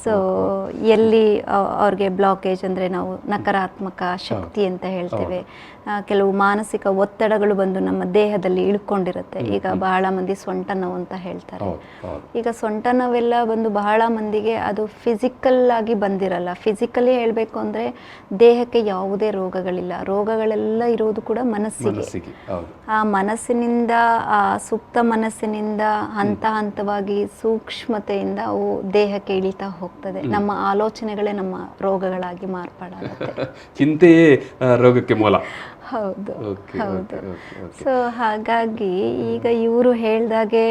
ಸೊ ಎಲ್ಲಿ ಅವ್ರಿಗೆ ಬ್ಲಾಕೇಜ್ ಅಂದರೆ ನಾವು ನಕಾರಾತ್ಮಕ ಶಕ್ತಿ ಅಂತ ಹೇಳ್ತೇವೆ. ಕೆಲವು ಮಾನಸಿಕ ಒತ್ತಡಗಳು ಬಂದು ನಮ್ಮ ದೇಹದಲ್ಲಿ ಇಳ್ಕೊಂಡಿರುತ್ತೆ. ಈಗ ಬಹಳ ಮಂದಿ ಸೊಂಟ ನೋವು ಅಂತ ಹೇಳ್ತಾರೆ. ಈಗ ಸೊಂಟ ನೋವೆಲ್ಲ ಬಂದು ಬಹಳ ಮಂದಿಗೆ ಅದು ಫಿಸಿಕಲ್ ಆಗಿ ಬಂದಿರಲ್ಲ. ಫಿಸಿಕಲಿ ಹೇಳಬೇಕು ಅಂದರೆ ದೇಹಕ್ಕೆ ಯಾವುದೇ ರೋಗಗಳಿಲ್ಲ, ರೋಗಗಳೆಲ್ಲ ಇರೋದು ಕೂಡ ಮನಸ್ಸಿಗೆ. ಆ ಮನಸ್ಸಿನಿಂದ, ಆ ಸುಪ್ತ ಮನಸ್ಸಿನಿಂದ ಹಂತ ಹಂತವಾಗಿ ಸೂಕ್ಷ್ಮತೆಯಿಂದ ಅವು ದೇಹಕ್ಕೆ ಇಳಿತಾ ಹೋಗ್ತದೆ. ನಮ್ಮ ಆಲೋಚನೆಗಳೇ ನಮ್ಮ ರೋಗಗಳಾಗಿ ಮಾರ್ಪಾಡಾಗುತ್ತೆ. ಚಿಂತೆಯೇ ರೋಗಕ್ಕೆ ಮೂಲ. ಹೌದು ಹೌದು. ಸೊ ಹಾಗಾಗಿ ಈಗ ಇವರು ಹೇಳ್ದಾಗೆ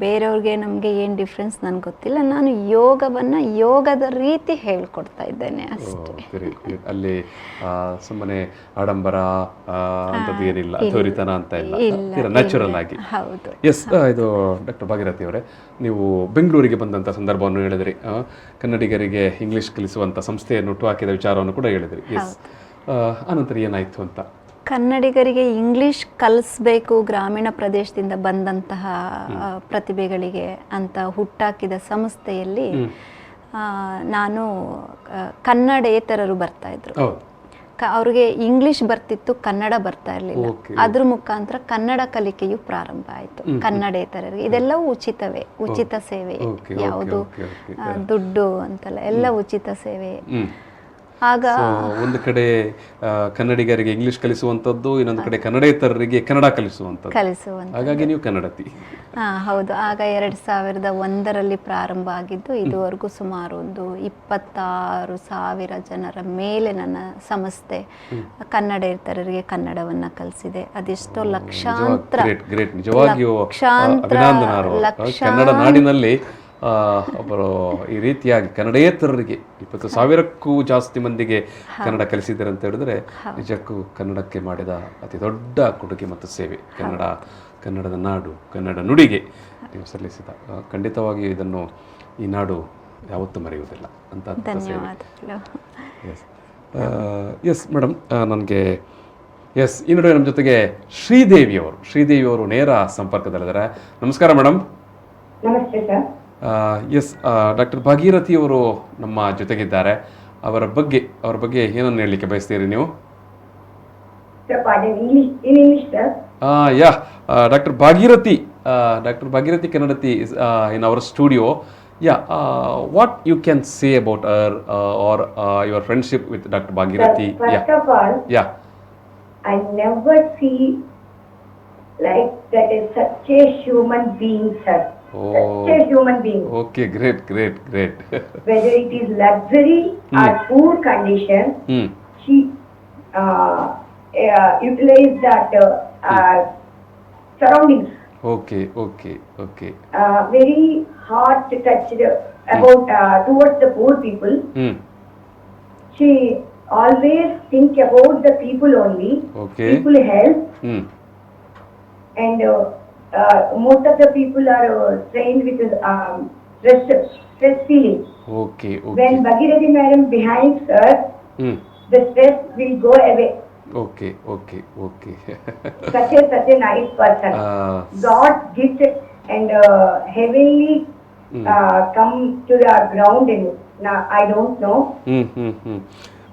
ಬೇರೆಯವ್ರಿಗೆ ನಮಗೆ ಏನು ಡಿಫ್ರೆನ್ಸ್ ನನಗೆ ಗೊತ್ತಿಲ್ಲ. ನಾನು ಯೋಗದ ರೀತಿ ಹೇಳ್ಕೊಡ್ತಾ ಇದ್ದೇನೆ ಅಷ್ಟೇ. ಅಲ್ಲಿ ಸುಮ್ಮನೆ ಆಡಂಬರ ಅಂತದ್ದು ಏನಿಲ್ಲ, ತೋರಿತನ ಅಂತ ಇಲ್ಲ, ನ್ಯಾಚುರಲ್ ಆಗಿ. ಹೌದು. ಎಸ್, ಇದು ಡಾಕ್ಟರ್ ಭಾಗೀರಥಿ ಅವರೇ, ನೀವು ಬೆಂಗಳೂರಿಗೆ ಬಂದಂಥ ಸಂದರ್ಭವನ್ನು ಹೇಳಿದ್ರಿ, ಕನ್ನಡಿಗರಿಗೆ ಇಂಗ್ಲಿಷ್ ಕಲಿಸುವಂಥ ಸಂಸ್ಥೆಯನ್ನು ಹುಟ್ಟು ಹಾಕಿದ ವಿಚಾರವನ್ನು ಕೂಡ ಹೇಳಿದ್ರಿ. ಎಸ್, ಆನಂತರ ಏನಾಯಿತು ಅಂತ? ಕನ್ನಡಿಗರಿಗೆ ಇಂಗ್ಲಿಷ್ ಕಲಿಸ್ಬೇಕು ಗ್ರಾಮೀಣ ಪ್ರದೇಶದಿಂದ ಬಂದಂತಹ ಪ್ರತಿಭೆಗಳಿಗೆ ಅಂತ ಹುಟ್ಟಾಕಿದ ಸಂಸ್ಥೆಯಲ್ಲಿ ನಾನು ಕನ್ನಡೇತರರು ಬರ್ತಾಯಿದ್ರು. ಅವ್ರಿಗೆ ಇಂಗ್ಲಿಷ್ ಬರ್ತಿತ್ತು, ಕನ್ನಡ ಬರ್ತಾ ಇರಲಿಲ್ಲ. ಅದ್ರ ಮುಖಾಂತರ ಕನ್ನಡ ಕಲಿಕೆಯು ಪ್ರಾರಂಭ ಆಯಿತು ಕನ್ನಡೇತರರಿಗೆ. ಇದೆಲ್ಲವೂ ಉಚಿತವೇ, ಉಚಿತ ಸೇವೆ, ಯಾವುದು ದುಡ್ಡು ಅಂತಲ್ಲ, ಎಲ್ಲ ಉಚಿತ ಸೇವೆ. ಆಗ ಒಂದು ಕಡೆ ಕನ್ನಡಿಗರಿಗೆ ಇಂಗ್ಲಿಷ್ ಕಲಿಸುವಂಥದ್ದು, ಇನ್ನೊಂದು ಕಡೆ ಕನ್ನಡೇತರರಿಗೆ ಕನ್ನಡ ಕಲಿಸುವಂಥದ್ದು. ಹಾಗಾಗಿ ನೀವು ಕನ್ನಡತಿ. ಹೌದು. ಆಗ 2001ರಲ್ಲಿ ಪ್ರಾರಂಭ ಆಗಿದ್ದು, ಇದುವರೆಗೂ ಸುಮಾರು ಒಂದು 26,000 ಜನರ ಮೇಲೆ ನನ್ನ ಸಂಸ್ಥೆ ಕನ್ನಡೇತರರಿಗೆ ಕನ್ನಡವನ್ನ ಕಲಿಸಿದೆ. ಅದೆಷ್ಟೋ ಲಕ್ಷಾಂತರ ಕನ್ನಡ ನಾಡಿನಲ್ಲಿ ಒಬ್ಬರು ಈ ರೀತಿಯಾಗಿ ಕನ್ನಡೇತರರಿಗೆ 20,000ಕ್ಕೂ ಜಾಸ್ತಿ ಮಂದಿಗೆ ಕನ್ನಡ ಕಲಿಸಿದ್ದಾರೆ ಅಂತ ಹೇಳಿದ್ರೆ ನಿಜಕ್ಕೂ ಕನ್ನಡಕ್ಕೆ ಮಾಡಿದ ಅತಿ ದೊಡ್ಡ ಕೊಡುಗೆ ಮತ್ತು ಸೇವೆ. ಕನ್ನಡದ ನಾಡು, ಕನ್ನಡ ನುಡಿಗೆ ನೀವು ಸಲ್ಲಿಸಿದ ಖಂಡಿತವಾಗಿ ಇದನ್ನು ಈ ನಾಡು ಯಾವತ್ತೂ ಮರೆಯುವುದಿಲ್ಲ ಅಂತ. ಎಸ್ ಮೇಡಮ್, ನನಗೆ ಈ ನಡುವೆ ನಮ್ಮ ಜೊತೆಗೆ ಶ್ರೀದೇವಿಯವರು ನೇರ ಸಂಪರ್ಕದಲ್ಲಿದ್ದಾರೆ. ನಮಸ್ಕಾರ ಮೇಡಮ್. ನಮಸ್ತೆ ಸರ್. ಡಾಕ್ಟರ್ ಭಾಗೀರಥಿ ಅವರು ನಮ್ಮ ಜೊತೆಗಿದ್ದಾರೆ. ಅವರ ಬಗ್ಗೆ ಏನನ್ನು ಹೇಳಲಿಕ್ಕೆ ಬಯಸ್ತೀರಿ ನೀವು? Doctor Bhagirathi Kannadathi is in our studio. What you can say about her or your friendship with Dr. Bhagirathi? First of all, I never see like that is such a human being, sir. Such a human being. Okay, great. Whether it is luxury or poor condition, she utilized that surroundings. Okay. Very heart touched about towards the poor people. She always think about the people only. People help. And most of the people are trained with stress feeling. Okay. When Bhagirathi madam behind her, the stress will go away. Okay. Such a nice person. God gift and heavenly come to the ground. Now I don't know.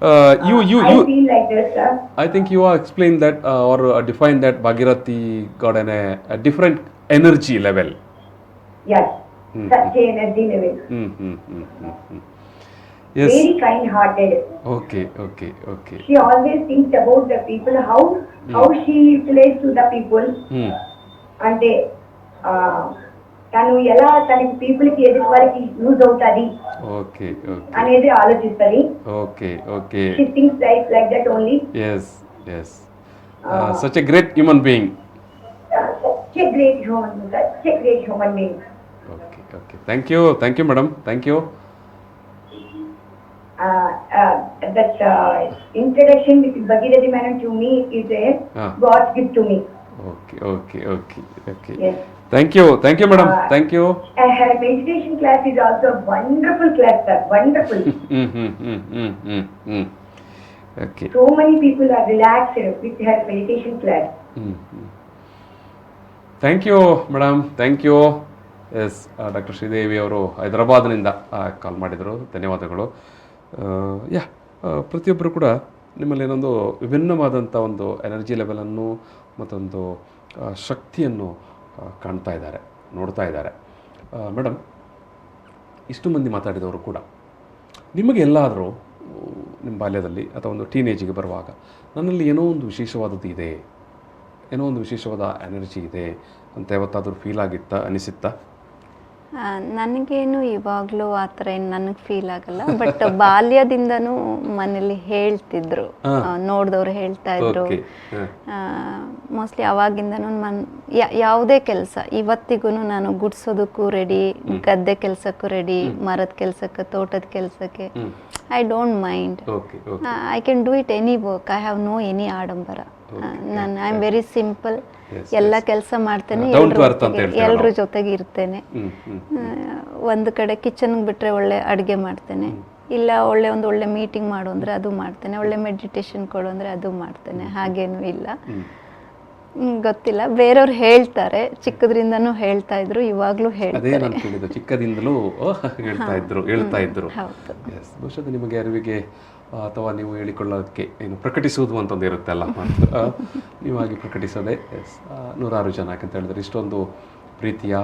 I feel like this, sir. I think you have explained that or defined that Bhagirathi got a different energy level. Yes, such a energy level. Yes. Very kind-hearted. Okay. She always thinks about the people, how she utilizes to the people. అంటే తను ఎలా తన people కి ఎదుటి వారికి use అవుతుంది అనేది ఆలోచిస్తుంది. She thinks like that only. Yes. Such a great human being. Such a great human being. Okay. Thank you madam. Thank you. That introduction with Bhagirathi madam to me is a God's gift to me. Okay. Yes. Thank you madam. Thank you. Her meditation class is also a wonderful class, sir. Wonderful. Okay. So many people are relaxed with her meditation class. Thank you madam. Thank you. Yes doctor Sridevi ಅವರು ಹೈದರಾಬಾದ್ನಿಂದ ಕಾಲ್ ಮಾಡಿದರು. ಧನ್ಯವಾದಗಳು. ಪ್ರತಿಯೊಬ್ಬರು ಕೂಡ ನಿಮ್ಮಲ್ಲಿ ಏನೊಂದು ವಿಭಿನ್ನವಾದಂಥ ಒಂದು energy ಲೆವೆಲನ್ನು ಮತ್ತೊಂದು ಶಕ್ತಿಯನ್ನು ಕಾಣ್ತಾ ಇದ್ದಾರೆ, ನೋಡ್ತಾ ಇದ್ದಾರೆ. ಮೇಡಮ್, ಇಷ್ಟು ಮಂದಿ ಮಾತಾಡಿದವರು ಕೂಡ ನಿಮಗೆ ಎಲ್ಲಾದರೂ ನಿಮ್ಮ ಬಾಲ್ಯದಲ್ಲಿ ಅಥವಾ ಒಂದು ಟೀನೇಜಿಗೆ ಬರುವಾಗ ನನ್ನಲ್ಲಿ ಏನೋ ಒಂದು ವಿಶೇಷವಾದದ್ದು ಇದೆ, ಏನೋ ಒಂದು ವಿಶೇಷವಾದ ಎನರ್ಜಿ ಇದೆ ಅಂತ ಯಾವತ್ತಾದರೂ ಫೀಲ್ ಆಗಿತ್ತಾ, ಅನಿಸಿತ್ತಾ? ನನಗೇನು ಇವಾಗಲೂ ಆ ಥರ ಏನು ನನಗೆ ಫೀಲ್ ಆಗಲ್ಲ. ಬಟ್ ಬಾಲ್ಯದಿಂದನೂ ಮನೇಲಿ ಹೇಳ್ತಿದ್ರು, ನೋಡಿದವ್ರು ಹೇಳ್ತಾ ಇದ್ರು. ಮೋಸ್ಟ್ಲಿ ಅವಾಗಿಂದನೂ ಯಾವುದೇ ಕೆಲಸ ಇವತ್ತಿಗೂ ನಾನು ಗುಡ್ಸೋದಕ್ಕೂ ರೆಡಿ, ಗದ್ದೆ ಕೆಲಸಕ್ಕೂ ರೆಡಿ, ಮರದ ಕೆಲಸಕ್ಕೆ, ತೋಟದ ಕೆಲಸಕ್ಕೆ. I don't mind. I can do it any work. I have no any ಆಡಂಬರ. ನಾನು ಐ ಆಮ್ ವೆರಿ ಸಿಂಪಲ್. ಎಲ್ಲ ಕೆಲಸ ಮಾಡ್ತೇನೆ, ಎಲ್ರ ಜೊತೆಗೆ ಇರ್ತೇನೆ. ಒಂದು ಕಡೆ ಕಿಚನ್ಗೆ ಬಿಟ್ಟರೆ ಒಳ್ಳೆ ಅಡುಗೆ ಮಾಡ್ತೇನೆ. ಇಲ್ಲ ಒಳ್ಳೆ ಮೀಟಿಂಗ್ ಮಾಡು ಅಂದರೆ ಅದು ಮಾಡ್ತೇನೆ, ಒಳ್ಳೆ ಮೆಡಿಟೇಷನ್ ಕೊಡು ಅಂದರೆ ಅದು ಮಾಡ್ತೇನೆ, ಹಾಗೇನೂ ಇಲ್ಲ. ಗೊತ್ತಿಲ್ಲ, ಬೇರೆಯವ್ರು ಹೇಳ್ತಾರೆ, ಚಿಕ್ಕದ್ರಿಂದನೂ ಹೇಳ್ತಾ ಇದ್ರು, ಇವಾಗಲೂ ಅದೇ ನಾನು ಕೇಳಿದ್ದು, ಚಿಕ್ಕದಿಂದಲೂ ಹೇಳ್ತಾ ಇದ್ರು. ಎಸ್, ಬಹುಶಃ ನಿಮಗೆ ಅರಿವಿಗೆ ಅಥವಾ ನೀವು ಹೇಳಿಕೊಳ್ಳೋದಕ್ಕೆ ಏನು ಪ್ರಕಟಿಸುವುದು ಅಂತ ಒಂದು ಇರುತ್ತಲ್ಲ, ನೀವಾಗಿ ಪ್ರಕಟಿಸದೆ ಎಸ್ ನೂರಾರು ಜನ ಯಾಕಂತ ಹೇಳಿದ್ರೆ ಇಷ್ಟೊಂದು ಪ್ರೀತಿಯ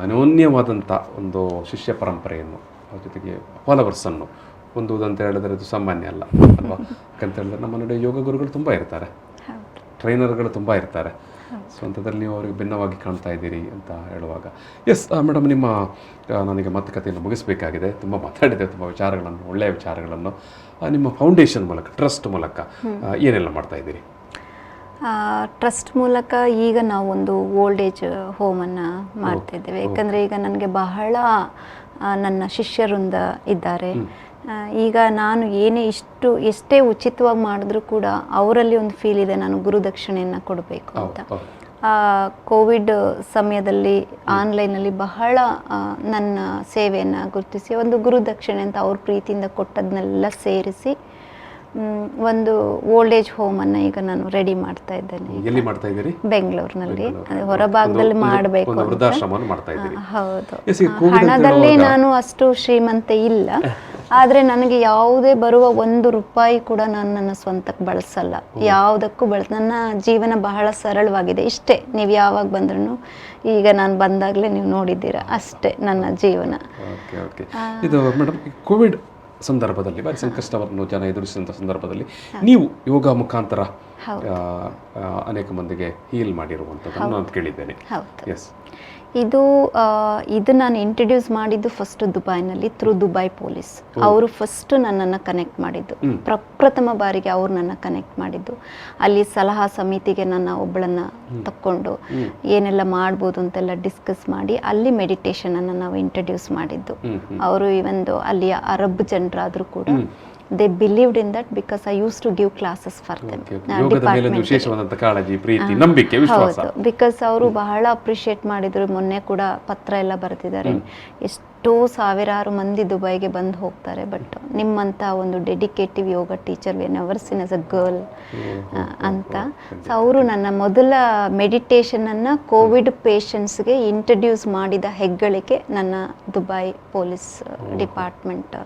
ಅನೋನ್ಯವಾದಂಥ ಒಂದು ಶಿಷ್ಯ ಪರಂಪರೆಯನ್ನು ಜೊತೆಗೆ ಫಾಲೋವರ್ಸನ್ನು ಹೊಂದುವುದಂತ ಹೇಳಿದ್ರೆ ಅದು ಸಾಮಾನ್ಯ ಅಲ್ಲ ಅಲ್ವಾ. ಯಾಕಂತ ಹೇಳಿದ್ರೆ ನಮ್ಮ ನಡುವೆ ಯೋಗ ಗುರುಗಳು ತುಂಬ ಇರ್ತಾರೆ, ಟ್ರೈನರ್ಗಳು ತುಂಬ ಇರ್ತಾರೆ. ಸೊ ಅಂಥದ್ರಲ್ಲಿ ನೀವು ಅವರಿಗೆ ಭಿನ್ನವಾಗಿ ಕಾಣ್ತಾ ಇದ್ದೀರಿ ಅಂತ ಹೇಳುವಾಗ ಎಸ್ ಮೇಡಮ್, ನಿಮ್ಮ ನನಗೆ ಮಾತುಕತೆಯನ್ನು ಮುಗಿಸಬೇಕಾಗಿದೆ. ತುಂಬ ಮಾತಾಡಿದೆ, ತುಂಬ ವಿಚಾರಗಳನ್ನು, ಒಳ್ಳೆಯ ವಿಚಾರಗಳನ್ನು. ನಿಮ್ಮ ಫೌಂಡೇಶನ್ ಮೂಲಕ, ಟ್ರಸ್ಟ್ ಮೂಲಕ ಏನೆಲ್ಲ ಮಾಡ್ತಾ ಇದ್ದೀರಿ? ಟ್ರಸ್ಟ್ ಮೂಲಕ ಈಗ ನಾವು ಒಂದು ಓಲ್ಡ್ ಏಜ್ ಹೋಮನ್ನು ಮಾಡ್ತಾ ಇದ್ದೇವೆ. ಯಾಕಂದರೆ ಈಗ ನನಗೆ ಬಹಳ ನನ್ನ ಶಿಷ್ಯರಿಂದ ಇದ್ದಾರೆ. ಈಗ ನಾನು ಎಷ್ಟೇ ಉಚಿತವಾಗಿ ಮಾಡಿದ್ರೂ ಕೂಡ ಅವರಲ್ಲಿ ಒಂದು ಫೀಲ್ ಇದೆ, ನಾನು ಗುರುದಕ್ಷಿಣೆಯನ್ನು ಕೊಡಬೇಕು ಅಂತ. ಕೋವಿಡ್ ಸಮಯದಲ್ಲಿ ಆನ್ಲೈನಲ್ಲಿ ಬಹಳ ನನ್ನ ಸೇವೆಯನ್ನು ಗುರುತಿಸಿ ಒಂದು ಗುರುದಕ್ಷಿಣೆ ಅಂತ ಅವ್ರ ಪ್ರೀತಿಯಿಂದ ಕೊಟ್ಟದನ್ನೆಲ್ಲ ಸೇರಿಸಿ ಒಂದು ಓಲ್ಡ್ ಏಜ್ ಹೋಮನ್ನು ಈಗ ನಾನು ರೆಡಿ ಮಾಡ್ತಾ ಇದ್ದೇನೆ. ಎಲ್ಲಿ ಮಾಡ್ತಾ ಇದ್ದೀರಿ? ಬೆಂಗಳೂರಿನಲ್ಲಿ, ಹೊರಭಾಗದಲ್ಲಿ ಮಾಡಬೇಕು. ಹೌದು. ಹಣದಲ್ಲಿ ನಾನು ಅಷ್ಟು ಶ್ರೀಮಂತೆ ಇಲ್ಲ, ಆದರೆ ನನಗೆ ಯಾವುದೇ ಬರುವ ₹1 ಕೂಡ ನಾನು ನನ್ನ ಸ್ವಂತಕ್ಕೆ ಬಳಸಲ್ಲ, ಯಾವುದಕ್ಕೂ ನನ್ನ ಜೀವನ ಬಹಳ ಸರಳವಾಗಿದೆ. ಇಷ್ಟೇ, ನೀವು ಯಾವಾಗ ಬಂದ್ರೂ, ಈಗ ನಾನು ಬಂದಾಗಲೇ ನೀವು ನೋಡಿದ್ದೀರಾ, ಅಷ್ಟೇ ನನ್ನ ಜೀವನ. ಇದು ಮೇಡಮ್, ಕೋವಿಡ್ ಸಂದರ್ಭದಲ್ಲಿ ಭಾರಿ ಸಂಕಷ್ಟವನ್ನು ಜನ ಎದುರಿಸಿದಂಥ ಸಂದರ್ಭದಲ್ಲಿ ನೀವು ಯೋಗ ಮುಖಾಂತರ ಅನೇಕ ಮಂದಿಗೆ ಹೀಲ್ ಮಾಡಿರುವಂಥದ್ದನ್ನು ನಾನು ಕೇಳಿದ್ದೇನೆ. ಎಸ್, ಇದು ನಾನು ಇಂಟ್ರಡ್ಯೂಸ್ ಮಾಡಿದ್ದು ಫಸ್ಟ್ ದುಬೈನಲ್ಲಿ ಥ್ರೂ ದುಬೈ ಪೊಲೀಸ್. ಅವರು ಫಸ್ಟ್ ನನ್ನನ್ನು ಕನೆಕ್ಟ್ ಮಾಡಿದ್ದು, ಪ್ರಪ್ರಥಮ ಬಾರಿಗೆ ಅವ್ರು ನನ್ನ ಕನೆಕ್ಟ್ ಮಾಡಿದ್ದು. ಅಲ್ಲಿ ಸಲಹಾ ಸಮಿತಿಗೆ ನನ್ನ ಒಬ್ಬಳನ್ನು ತಕ್ಕೊಂಡು ಏನೆಲ್ಲ ಮಾಡ್ಬೋದು ಅಂತೆಲ್ಲ ಡಿಸ್ಕಸ್ ಮಾಡಿ ಅಲ್ಲಿ ಮೆಡಿಟೇಷನನ್ನು ನಾವು ಇಂಟ್ರಡ್ಯೂಸ್ ಮಾಡಿದ್ದು. ಅವರು ಒಂದು ಅಲ್ಲಿಯ ಅರಬ್ ಜನರಾದರೂ ಕೂಡ they believed in that because I used to give classes for them. ಯೋಗದ ಮೇಲೆ ವಿಶೇಷವಾದಂತ ಕಾಳಜಿ, ಪ್ರೀತಿ, ನಂಬಿಕೆ, ವಿಶ್ವಾಸ. ಬಿಕಾಸ್ ಅವರು ಬಹಳ ಅಪ್ರಿಷಿಯೇಟ್ ಮಾಡಿದ್ರು. ಮೊನ್ನೆ ಕೂಡ ಪತ್ರ ಎಲ್ಲ ಬರೆದಿದ್ದಾರೆ. ಎಷ್ಟೋ ಸಾವಿರಾರು ಮಂದಿ ದುಬೈಗೆ ಬಂದು ಹೋಗ್ತಾರೆ, ಬಟ್ ನಿಮ್ಮಂತ ಒಂದು dedicative yoga teacher we never seen as a girl ಅಂತ. ಸೊ ಅವರು ನನ್ನ ಮೊದಲ ಮೆಡಿಟೇಷನನ್ನು ಕೋವಿಡ್ ಪೇಷಂಟ್ಸ್ಗೆ ಇಂಟ್ರಡ್ಯೂಸ್ ಮಾಡಿದ ಹೆಗ್ಗಳಿಕೆ ನನ್ನ Dubai police department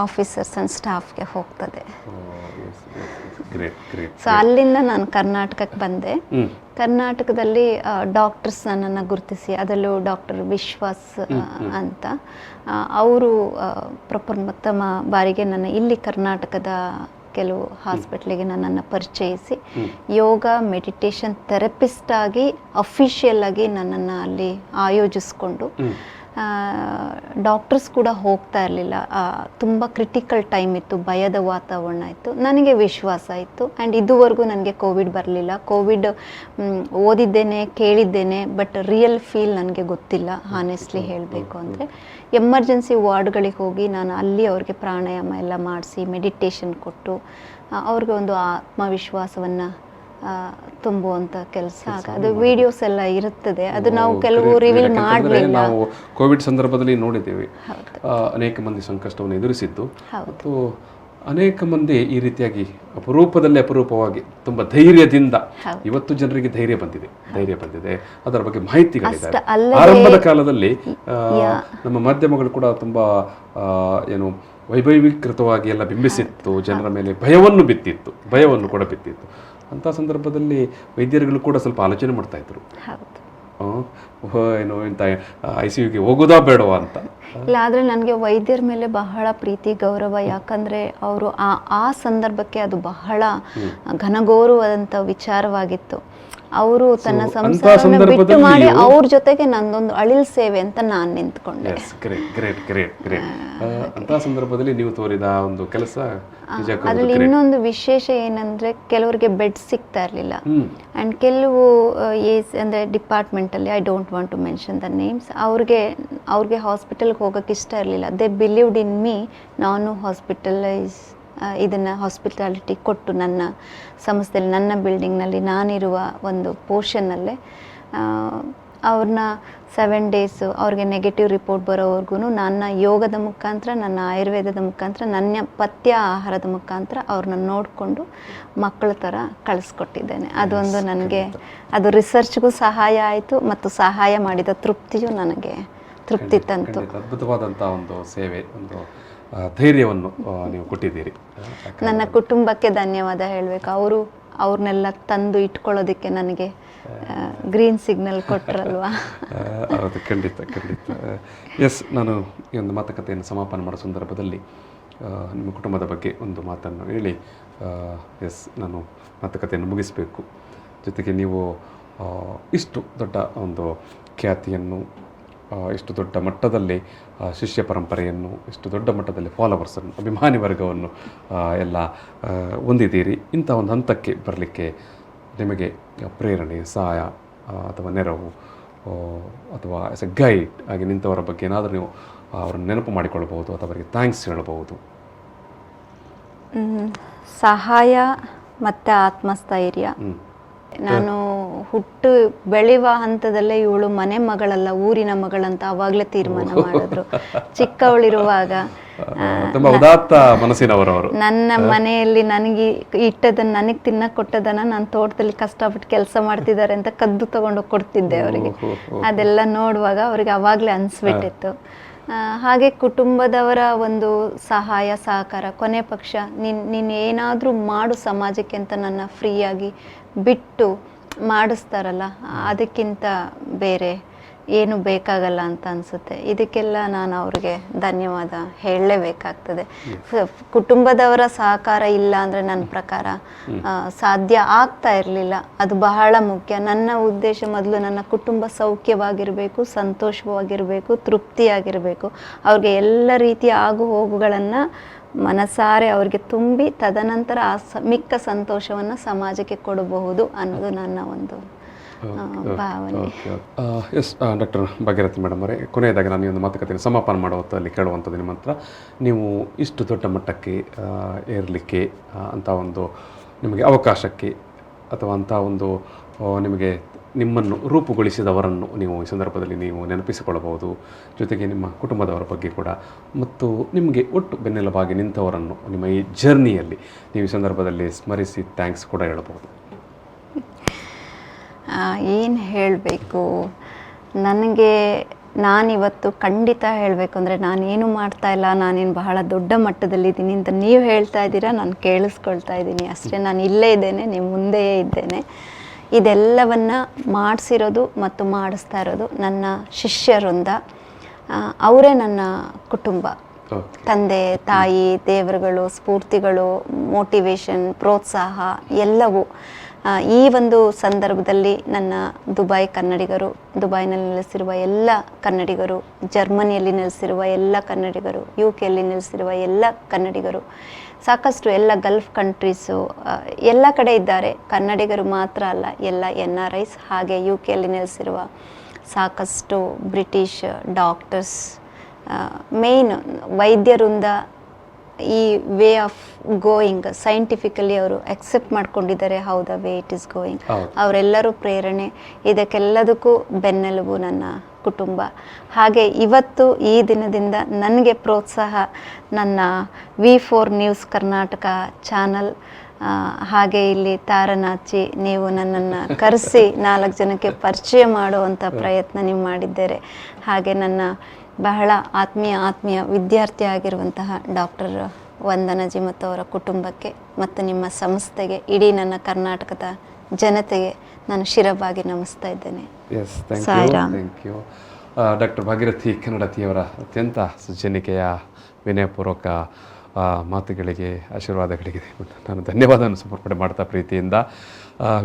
officers and ಸ್ಟಾಫ್ಗೆ ಹೋಗ್ತದೆ. ಸೊ ಅಲ್ಲಿಂದ ನಾನು ಕರ್ನಾಟಕಕ್ಕೆ ಬಂದೆ. ಕರ್ನಾಟಕದಲ್ಲಿ ಡಾಕ್ಟರ್ಸ್ ನನ್ನನ್ನು ಗುರುತಿಸಿ, ಅದರಲ್ಲೂ ಡಾಕ್ಟರ್ ವಿಶ್ವಾಸ್ ಅಂತ ಅವರು ಪ್ರಪ್ರಥಮ ಬಾರಿಗೆ ನನ್ನ ಇಲ್ಲಿ ಕರ್ನಾಟಕದ ಕೆಲವು ಹಾಸ್ಪಿಟ್ಲಿಗೆ ನನ್ನನ್ನು ಪರಿಚಯಿಸಿ ಯೋಗ ಮೆಡಿಟೇಷನ್ ಥೆರಪಿಸ್ಟ್ ಆಗಿ ಅಫಿಷಿಯಲ್ ಆಗಿ ನನ್ನನ್ನು ಅಲ್ಲಿ ಆಯೋಜಿಸ್ಕೊಂಡು, ಡಾಕ್ಟರ್ಸ್ ಕೂಡ ಹೋಗ್ತಾ ಇರಲಿಲ್ಲ. ತುಂಬ ಕ್ರಿಟಿಕಲ್ ಟೈಮ್ ಇತ್ತು, ಭಯದ ವಾತಾವರಣ ಇತ್ತು. ನನಗೆ ವಿಶ್ವಾಸ ಇತ್ತು. ಆ್ಯಂಡ್ ಇದುವರೆಗೂ ನನಗೆ ಕೋವಿಡ್ ಬರಲಿಲ್ಲ. ಕೋವಿಡ್ ಓದಿದ್ದೇನೆ, ಕೇಳಿದ್ದೇನೆ, ಬಟ್ ರಿಯಲ್ ಫೀಲ್ ನನಗೆ ಗೊತ್ತಿಲ್ಲ, ಹಾನೆಸ್ಟ್ಲಿ ಹೇಳಬೇಕು ಅಂದರೆ. ಎಮರ್ಜೆನ್ಸಿ ವಾರ್ಡ್ಗಳಿಗೆ ಹೋಗಿ ನಾನು ಅಲ್ಲಿ ಅವ್ರಿಗೆ ಪ್ರಾಣಾಯಾಮ ಎಲ್ಲ ಮಾಡಿಸಿ ಮೆಡಿಟೇಷನ್ ಕೊಟ್ಟು ಅವ್ರಿಗೆ ಒಂದು ಆತ್ಮವಿಶ್ವಾಸವನ್ನು ತುಂಬುವಂತ ಕೆಲಸ. ಅದು ವಿಡಿಯೋಸ್ ಎಲ್ಲ ಇರುತ್ತದೆ, ಅದು ನಾವು ಕೆಲವು ರಿವೀಲ್ ಮಾಡಲಿಲ್ಲ. ನಾವು ಕೋವಿಡ್ ಸಂದರ್ಭದಲ್ಲಿ ನೋಡಿದ್ದೇವೆ, ಅನೇಕ ಮಂದಿ ಸಂಕಷ್ಟವನ್ನು ಎದುರಿಸಿದ್ದು, ಮತ್ತು ಅನೇಕ ಮಂದಿ ಈ ರೀತಿಯಾಗಿ ಅಪರೂಪವಾಗಿ ತುಂಬ ಧೈರ್ಯದಿಂದ ಇವತ್ತು ಜನರಿಗೆ ಧೈರ್ಯ ಬಂದಿದೆ. ಅದರ ಬಗ್ಗೆ ಮಾಹಿತಿಗಳಿದೆ. ಆರಂಭದ ಕಾಲದಲ್ಲಿ ನಮ್ಮ ಮಾಧ್ಯಮಗಳು ಕೂಡ ತುಂಬಾ ಏನು ವೈಭವೀಕೃತವಾಗಿ ಎಲ್ಲ ಬಿಂಬಿಸಿತ್ತು, ಜನರ ಮೇಲೆ ಭಯವನ್ನು ಕೂಡ ಬಿತ್ತಿತ್ತು. ಅಂಥ ಸಂದರ್ಭದಲ್ಲಿ ವೈದ್ಯರುಗಳು ಕೂಡ ಸ್ವಲ್ಪ ಆಲೋಚನೆ ಮಾಡ್ತಾ ಇದ್ರು, ಏನು ಇಂಥ ICUಗೆ ಹೋಗೋದಾ ಬೇಡವಾ ಅಂತ. ಇಲ್ಲ, ಆದರೆ ನನಗೆ ವೈದ್ಯರ ಮೇಲೆ ಬಹಳ ಪ್ರೀತಿ, ಗೌರವ. ಯಾಕಂದರೆ ಅವರು ಆ ಸಂದರ್ಭಕ್ಕೆ ಅದು ಬಹಳ ಘನಘೋರವಾದಂಥ ವಿಚಾರವಾಗಿತ್ತು. ಅವರು ತನ್ನ ಸಂಸಾರವನ್ನು ಬಿಟ್ಟು ಮಾಡಿ ಅವ್ರ ಜೊತೆಗೆ ನಂದೊಂದು ಅಳಿಲ್ ಸೇವೆ ಅಂತ ನಾನು ನಿಂತ್ಕೊಂಡೆ. ಅಂತ ಸಂದರ್ಭದಲ್ಲಿ ನೀವು ತೋರಿದ ಒಂದು ಕೆಲಸ. ಅದರಲ್ಲಿ ಇನ್ನೊಂದು ವಿಶೇಷ ಏನಂದ್ರೆ, ಕೆಲವರಿಗೆ ಬೆಡ್ ಸಿಗ್ತಾ ಇರಲಿಲ್ಲ. ಆ್ಯಂಡ್ ಕೆಲವು ಅಂದರೆ ಡಿಪಾರ್ಟ್ಮೆಂಟಲ್ಲಿ, I don't want to mention the names, ಅವ್ರಿಗೆ ಹಾಸ್ಪಿಟಲ್ಗೆ ಹೋಗೋಕ್ಕೆ ಇಷ್ಟ ಇರಲಿಲ್ಲ. They believed in me. ನಾನು ಇದನ್ನು ಹಾಸ್ಪಿಟಾಲಿಟಿ ಕೊಟ್ಟು ನನ್ನ ಸಂಸ್ಥೆಯಲ್ಲಿ, ನನ್ನ ಬಿಲ್ಡಿಂಗ್ನಲ್ಲಿ ನಾನಿರುವ ಒಂದು ಪೋರ್ಷನ್ನಲ್ಲೇ ಅವ್ರನ್ನ 7 ಡೇಸು ಅವ್ರಿಗೆ ನೆಗೆಟಿವ್ ರಿಪೋರ್ಟ್ ಬರೋವರೆಗೂ ನನ್ನ ಯೋಗದ ಮುಖಾಂತರ, ನನ್ನ ಆಯುರ್ವೇದದ ಮುಖಾಂತರ, ನನ್ನ ಪಥ್ಯ ಆಹಾರದ ಮುಖಾಂತರ ಅವ್ರನ್ನ ನೋಡಿಕೊಂಡು ಮಕ್ಕಳ ಥರ ಕಳಿಸ್ಕೊಟ್ಟಿದ್ದೇನೆ. ಅದೊಂದು ನನಗೆ ಅದು ರಿಸರ್ಚ್ಗೂ ಸಹಾಯ ಆಯಿತು ಮತ್ತು ಸಹಾಯ ಮಾಡಿದ ತೃಪ್ತಿಯು ನನಗೆ ತೃಪ್ತಿ ತಂತು. ಅದ್ಭುತವಾದಂಥ ಒಂದು ಸೇವೆ, ಒಂದು ಧೈರ್ಯವನ್ನು ನೀವು ಕೊಟ್ಟಿದ್ದೀರಿ. ನನ್ನ ಕುಟುಂಬಕ್ಕೆ ಧನ್ಯವಾದ ಹೇಳಬೇಕು. ಅವ್ರನ್ನೆಲ್ಲ ತಂದು ಇಟ್ಕೊಳ್ಳೋದಕ್ಕೆ ನನಗೆ ಗ್ರೀನ್ ಸಿಗ್ನಲ್ ಕೊಟ್ಟರಲ್ವಾ. ಹೌದು, ಖಂಡಿತ. ಎಸ್, ನಾನು ಈ ಒಂದು ಮಾತುಕತೆಯನ್ನು ಸಮಾಪನ ಮಾಡೋ ಸಂದರ್ಭದಲ್ಲಿ ನಿಮ್ಮ ಕುಟುಂಬದ ಬಗ್ಗೆ ಒಂದು ಮಾತನ್ನು ಹೇಳಿ ನಾನು ಮಾತುಕತೆಯನ್ನು ಮುಗಿಸಬೇಕು. ಜೊತೆಗೆ ನೀವು ಇಷ್ಟು ದೊಡ್ಡ ಒಂದು ಖ್ಯಾತಿಯನ್ನು, ಇಷ್ಟು ದೊಡ್ಡ ಮಟ್ಟದಲ್ಲಿ ಶಿಷ್ಯ ಪರಂಪರೆಯನ್ನು, ಇಷ್ಟು ದೊಡ್ಡ ಮಟ್ಟದಲ್ಲಿ ಫಾಲೋವರ್ಸನ್ನು, ಅಭಿಮಾನಿ ವರ್ಗವನ್ನು ಎಲ್ಲ ಹೊಂದಿದ್ದೀರಿ. ಇಂಥ ಒಂದು ಹಂತಕ್ಕೆ ಬರಲಿಕ್ಕೆ ನಿಮಗೆ ಪ್ರೇರಣೆ, ಸಹಾಯ ಅಥವಾ ನೆರವು ಅಥವಾ ಆ್ಯಸ್ ಎ ಗೈಡ್ ಆಗಿ ನಿಂತವರ ಬಗ್ಗೆ ಏನಾದರೂ ನೀವು ಅವರನ್ನು ನೆನಪು ಮಾಡಿಕೊಳ್ಬಹುದು ಅಥವಾ ಅವರಿಗೆ ಥ್ಯಾಂಕ್ಸ್ ಹೇಳಬಹುದು? ಸಹಾಯ ಮತ್ತು ಆತ್ಮಸ್ಥೈರ್ಯ. ನಾನು ಹುಟ್ಟು ಬೆಳೆಯುವ ಹಂತದಲ್ಲೇ ಇವಳು ಮನೆ ಮಗಳಲ್ಲ, ಊರಿನ ಮಗಳಂತ ಅವಾಗಲೇ ತೀರ್ಮಾನ ಮಾಡಿದ್ರು. ಚಿಕ್ಕವಳಿರುವಾಗ ಉದಾತ್ತ ಮನಸ್ಸಿನವರವರು ನನ್ನ ಮನೆಯಲ್ಲಿ ನನಗೆ ಇಟ್ಟದನ್ನು, ನನಗೆ ತಿನ್ನಕ್ಕೆ ಕೊಟ್ಟದನ್ನು ನಾನು ತೋಟದಲ್ಲಿ ಕಷ್ಟಪಟ್ಟು ಕೆಲಸ ಮಾಡ್ತಿದ್ದಾರೆ ಅಂತ ಕದ್ದು ತಗೊಂಡು ಕೊಡ್ತಿದ್ದೆ ಅವರಿಗೆ. ಅದೆಲ್ಲ ನೋಡುವಾಗ ಅವರಿಗೆ ಅವಾಗಲೇ ಅನಿಸ್ಬಿಟ್ಟಿತ್ತು. ಹಾಗೆ ಕುಟುಂಬದವರ ಒಂದು ಸಹಾಯ ಸಹಕಾರ, ಕೊನೆ ಪಕ್ಷ ನೀನು ಏನಾದರೂ ಮಾಡು ಸಮಾಜಕ್ಕೆ ಅಂತ ನನ್ನ ಫ್ರೀಯಾಗಿ ಬಿಟ್ಟು ಮಾಡಿಸ್ತಾರಲ್ಲ, ಅದಕ್ಕಿಂತ ಬೇರೆ ಏನು ಬೇಕಾಗಲ್ಲ ಅಂತ ಅನಿಸುತ್ತೆ. ಇದಕ್ಕೆಲ್ಲ ನಾನು ಅವ್ರಿಗೆ ಧನ್ಯವಾದ ಹೇಳಲೇಬೇಕಾಗ್ತದೆ. ಕುಟುಂಬದವರ ಸಹಕಾರ ಇಲ್ಲ ಅಂದರೆ ನನ್ನ ಪ್ರಕಾರ ಸಾಧ್ಯ ಆಗ್ತಾ ಇರಲಿಲ್ಲ. ಅದು ಬಹಳ ಮುಖ್ಯ. ನನ್ನ ಉದ್ದೇಶ ಮೊದಲು ನನ್ನ ಕುಟುಂಬ ಸೌಖ್ಯವಾಗಿರಬೇಕು, ಸಂತೋಷವಾಗಿರಬೇಕು, ತೃಪ್ತಿಯಾಗಿರಬೇಕು. ಅವ್ರಿಗೆ ಎಲ್ಲ ರೀತಿಯ ಆಗು ಹೋಗುಗಳನ್ನು ಮನಸಾರೆ ಅವ್ರಿಗೆ ತುಂಬಿ ತದನಂತರ ಮಿಕ್ಕ ಸಂತೋಷವನ್ನು ಸಮಾಜಕ್ಕೆ ಕೊಡಬಹುದು ಅನ್ನೋದು ನನ್ನ ಒಂದು ಭಾವನೆ. ಎಸ್, ಡಾಕ್ಟರ್ ಭಾಗ್ಯರಥಿ ಮೇಡಮ್ ಅವರೇ, ಕೊನೆಯದಾಗಿ ನಾನು ಈ ಒಂದು ಮಾತುಕತೆಯನ್ನು ಸಮಾಪನ ಮಾಡೋ ಹೊತ್ತಲ್ಲಿ ಕೇಳುವಂಥದ್ದು ನಿಮ್ಮ ಹತ್ರ, ನೀವು ಇಷ್ಟು ದೊಡ್ಡ ಮಟ್ಟಕ್ಕೆ ಏರಲಿಕ್ಕೆ ಅಂಥ ಒಂದು ನಿಮಗೆ ಅವಕಾಶಕ್ಕೆ ಅಥವಾ ಅಂಥ ಒಂದು ನಿಮಗೆ ನಿಮ್ಮನ್ನು ರೂಪುಗೊಳಿಸಿದವರನ್ನು ನೀವು ಈ ಸಂದರ್ಭದಲ್ಲಿ ನೀವು ನೆನಪಿಸಿಕೊಳ್ಳಬಹುದು. ಜೊತೆಗೆ ನಿಮ್ಮ ಕುಟುಂಬದವರ ಬಗ್ಗೆ ಕೂಡ, ಮತ್ತು ನಿಮಗೆ ಒಟ್ಟು ಬೆನ್ನೆಲುಬಾಗಿ ನಿಂತವರನ್ನು ನಿಮ್ಮ ಈ ಜರ್ನಿಯಲ್ಲಿ ನೀವು ಈ ಸಂದರ್ಭದಲ್ಲಿ ಸ್ಮರಿಸಿ ಥ್ಯಾಂಕ್ಸ್ ಕೂಡ ಹೇಳಬಹುದು. ಏನು ಹೇಳಬೇಕು, ನನಗೆ ನಾನಿವತ್ತು ಖಂಡಿತ ಹೇಳಬೇಕು ಅಂದರೆ ನಾನೇನು ಮಾಡ್ತಾ ಇಲ್ಲ, ನಾನೇನು ಬಹಳ ದೊಡ್ಡ ಮಟ್ಟದಲ್ಲಿದ್ದೀನಿ ಅಂತ ನೀವು ಹೇಳ್ತಾ ಇದ್ದೀರಾ, ನಾನು ಕೇಳಿಸ್ಕೊಳ್ತಾ ಇದ್ದೀನಿ ಅಷ್ಟೇ. ನಾನು ಇಲ್ಲೇ ಇದ್ದೇನೆ, ನಿಮ್ಮ ಮುಂದೆಯೇ ಇದ್ದೇನೆ. ಇದೆಲ್ಲವನ್ನು ಮಾಡಿಸಿರೋದು ಮತ್ತು ಮಾಡಿಸ್ತಾ ಇರೋದು ನನ್ನ ಶಿಷ್ಯರಿಂದ. ಅವರೇ ನನ್ನ ಕುಟುಂಬ. ತಂದೆ ತಾಯಿ, ದೇವರುಗಳು, ಸ್ಫೂರ್ತಿಗಳು, ಮೋಟಿವೇಶನ್, ಪ್ರೋತ್ಸಾಹ ಎಲ್ಲವೂ. ಈ ಒಂದು ಸಂದರ್ಭದಲ್ಲಿ ನನ್ನ ದುಬೈ ಕನ್ನಡಿಗರು, ದುಬೈನಲ್ಲಿ ನೆಲೆಸಿರುವ ಎಲ್ಲ ಕನ್ನಡಿಗರು, ಜರ್ಮನಿಯಲ್ಲಿ ನೆಲೆಸಿರುವ ಎಲ್ಲ ಕನ್ನಡಿಗರು, UK ನೆಲೆಸಿರುವ ಎಲ್ಲ ಕನ್ನಡಿಗರು, ಸಾಕಷ್ಟು ಎಲ್ಲ ಗಲ್ಫ್ ಕಂಟ್ರೀಸು ಎಲ್ಲ ಕಡೆ ಇದ್ದಾರೆ. ಕನ್ನಡಿಗರು ಮಾತ್ರ ಅಲ್ಲ, ಎಲ್ಲ NRIs, ಹಾಗೆ UK ನೆಲೆಸಿರುವ ಸಾಕಷ್ಟು ಬ್ರಿಟಿಷ್ ಡಾಕ್ಟರ್ಸ್, ಮೇಯ್ನ್ ವೈದ್ಯರಿಂದ ಈ ವೇ ಆಫ್ ಗೋಯಿಂಗ್ ಸೈಂಟಿಫಿಕಲಿ ಅವರು ಅಕ್ಸೆಪ್ಟ್ ಮಾಡ್ಕೊಂಡಿದ್ದಾರೆ. How the way it is going. ಅವರೆಲ್ಲರೂ ಪ್ರೇರಣೆ. ಇದಕ್ಕೆಲ್ಲದಕ್ಕೂ ಬೆನ್ನೆಲುಬು ನನ್ನ ಕುಟುಂಬ. ಹಾಗೆ ಇವತ್ತು ಈ ದಿನದಿಂದ ನನಗೆ ಪ್ರೋತ್ಸಾಹ ನನ್ನ V4 ನ್ಯೂಸ್ ಕರ್ನಾಟಕ ಚಾನಲ್, ಹಾಗೆ ಇಲ್ಲಿ ತಾರನಾಚಿ ನೀವು ನನ್ನನ್ನು ಕರೆಸಿ 4 ಜನಕ್ಕೆ ಪರಿಚಯ ಮಾಡುವಂಥ ಪ್ರಯತ್ನ ನೀವು ಮಾಡಿದ್ದೀರಿ. ಹಾಗೆ ನನ್ನ ಬಹಳ ಆತ್ಮೀಯ ವಿದ್ಯಾರ್ಥಿ ಆಗಿರುವಂತಹ ಡಾಕ್ಟರ್ ವಂದನಾಜಿ ಮತ್ತು ಅವರ ಕುಟುಂಬಕ್ಕೆ ಮತ್ತು ನಿಮ್ಮ ಸಂಸ್ಥೆಗೆ, ಇಡೀ ನನ್ನ ಕರ್ನಾಟಕದ ಜನತೆಗೆ ನಾನು ಶಿರವಾಗಿ ನಮಿಸ್ತಾ ಇದ್ದೇನೆ. Yes, thank you. Doctor Bhagirathi ಕನ್ನಡತಿಯವರ ಅತ್ಯಂತ ಸಜ್ಜನಿಕೆಯ ವಿನಯಪೂರ್ವಕ ಮಾತುಗಳಿಗೆ, ಆಶೀರ್ವಾದಗಳಿಗೆ ನಾನು ಧನ್ಯವಾದವನ್ನು ಸಮರ್ಪಣೆ ಮಾಡ್ತಾ ಪ್ರೀತಿಯಿಂದ.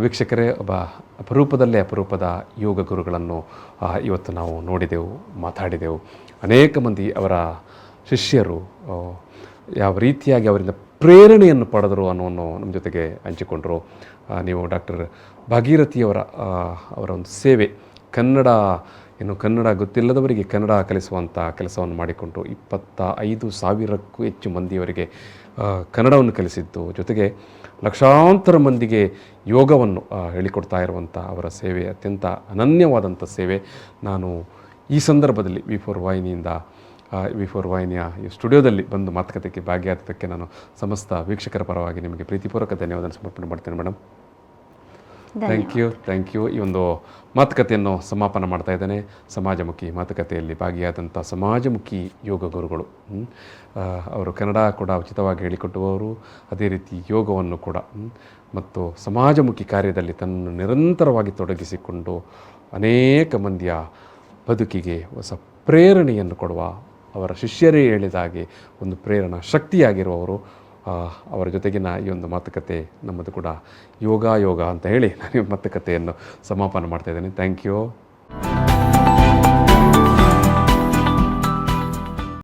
ವೀಕ್ಷಕರೇ, ಒಬ್ಬ ಅಪರೂಪದ ಯೋಗ ಗುರುಗಳನ್ನು ಇವತ್ತು ನಾವು ನೋಡಿದೆವು, ಮಾತಾಡಿದೆವು. ಅನೇಕ ಮಂದಿ ಅವರ ಶಿಷ್ಯರು ಯಾವ ರೀತಿಯಾಗಿ ಅವರಿಂದ ಪ್ರೇರಣೆಯನ್ನು ಪಡೆದರು ಅನ್ನೋವನ್ನು ನಮ್ಮ ಜೊತೆಗೆ ಹಂಚಿಕೊಂಡರು. ನೀವು ಡಾಕ್ಟರ್ ಭಾಗೀರಥಿಯವರ ಅವರ ಒಂದು ಸೇವೆ, ಕನ್ನಡ ಗೊತ್ತಿಲ್ಲದವರಿಗೆ ಕನ್ನಡ ಕಲಿಸುವಂಥ ಕೆಲಸವನ್ನು ಮಾಡಿಕೊಂಡು 25,000ಕ್ಕೂ ಹೆಚ್ಚು ಮಂದಿಯವರಿಗೆ ಕನ್ನಡವನ್ನು ಕಲಿಸಿದ್ದು, ಜೊತೆಗೆ ಲಕ್ಷಾಂತರ ಮಂದಿಗೆ ಯೋಗವನ್ನು ಹೇಳಿಕೊಡ್ತಾ ಇರುವಂಥ ಅವರ ಸೇವೆ ಅತ್ಯಂತ ಅನನ್ಯವಾದಂಥ ಸೇವೆ. ನಾನು ಈ ಸಂದರ್ಭದಲ್ಲಿ V4 ವಾಹಿನಿಯಿಂದ V4 ವಾಹಿನಿಯ ಈ ಸ್ಟುಡಿಯೋದಲ್ಲಿ ಬಂದು ಮಾತುಕತೆಗೆ ಭಾಗಿಯಾದಕ್ಕೆ ನಾನು ಸಮಸ್ತ ವೀಕ್ಷಕರ ಪರವಾಗಿ ನಿಮಗೆ ಪ್ರೀತಿಪೂರ್ವಕ ಧನ್ಯವಾದ ಸಮರ್ಪಣೆ ಮಾಡ್ತೇನೆ ಮೇಡಮ್. Thank you. ಈ ಒಂದು ಮಾತುಕತೆಯನ್ನು ಸಮಾಪನ ಮಾಡ್ತಾ ಇದ್ದೇನೆ. ಸಮಾಜಮುಖಿ ಮಾತುಕತೆಯಲ್ಲಿ ಭಾಗಿಯಾದಂಥ ಸಮಾಜಮುಖಿ ಯೋಗ ಗುರುಗಳು, ಅವರು ಕನ್ನಡ ಕೂಡ ಉಚಿತವಾಗಿ ಹೇಳಿಕೊಟ್ಟುವವರು, ಅದೇ ರೀತಿ ಯೋಗವನ್ನು ಕೂಡ ಮತ್ತು ಸಮಾಜಮುಖಿ ಕಾರ್ಯದಲ್ಲಿ ತನ್ನನ್ನು ನಿರಂತರವಾಗಿ ತೊಡಗಿಸಿಕೊಂಡು ಅನೇಕ ಮಂದಿಯ ಬದುಕಿಗೆ ಹೊಸ ಪ್ರೇರಣೆಯನ್ನು ಕೊಡುವ, ಅವರ ಶಿಷ್ಯರೇ ಹೇಳಿದ ಹಾಗೆ ಒಂದು ಪ್ರೇರಣಾ ಶಕ್ತಿಯಾಗಿರುವವರು. ಅವರ ಜೊತೆಗಿನ ಈ ಒಂದು ಮಾತುಕತೆ ನಮ್ಮದು ಕೂಡ ಯೋಗ ಅಂತ ಹೇಳಿ ನಾನು ಈ ಮಾತುಕತೆಯನ್ನು ಸಮಾಪನ ಮಾಡ್ತಾಯಿದ್ದೇನೆ. Thank you.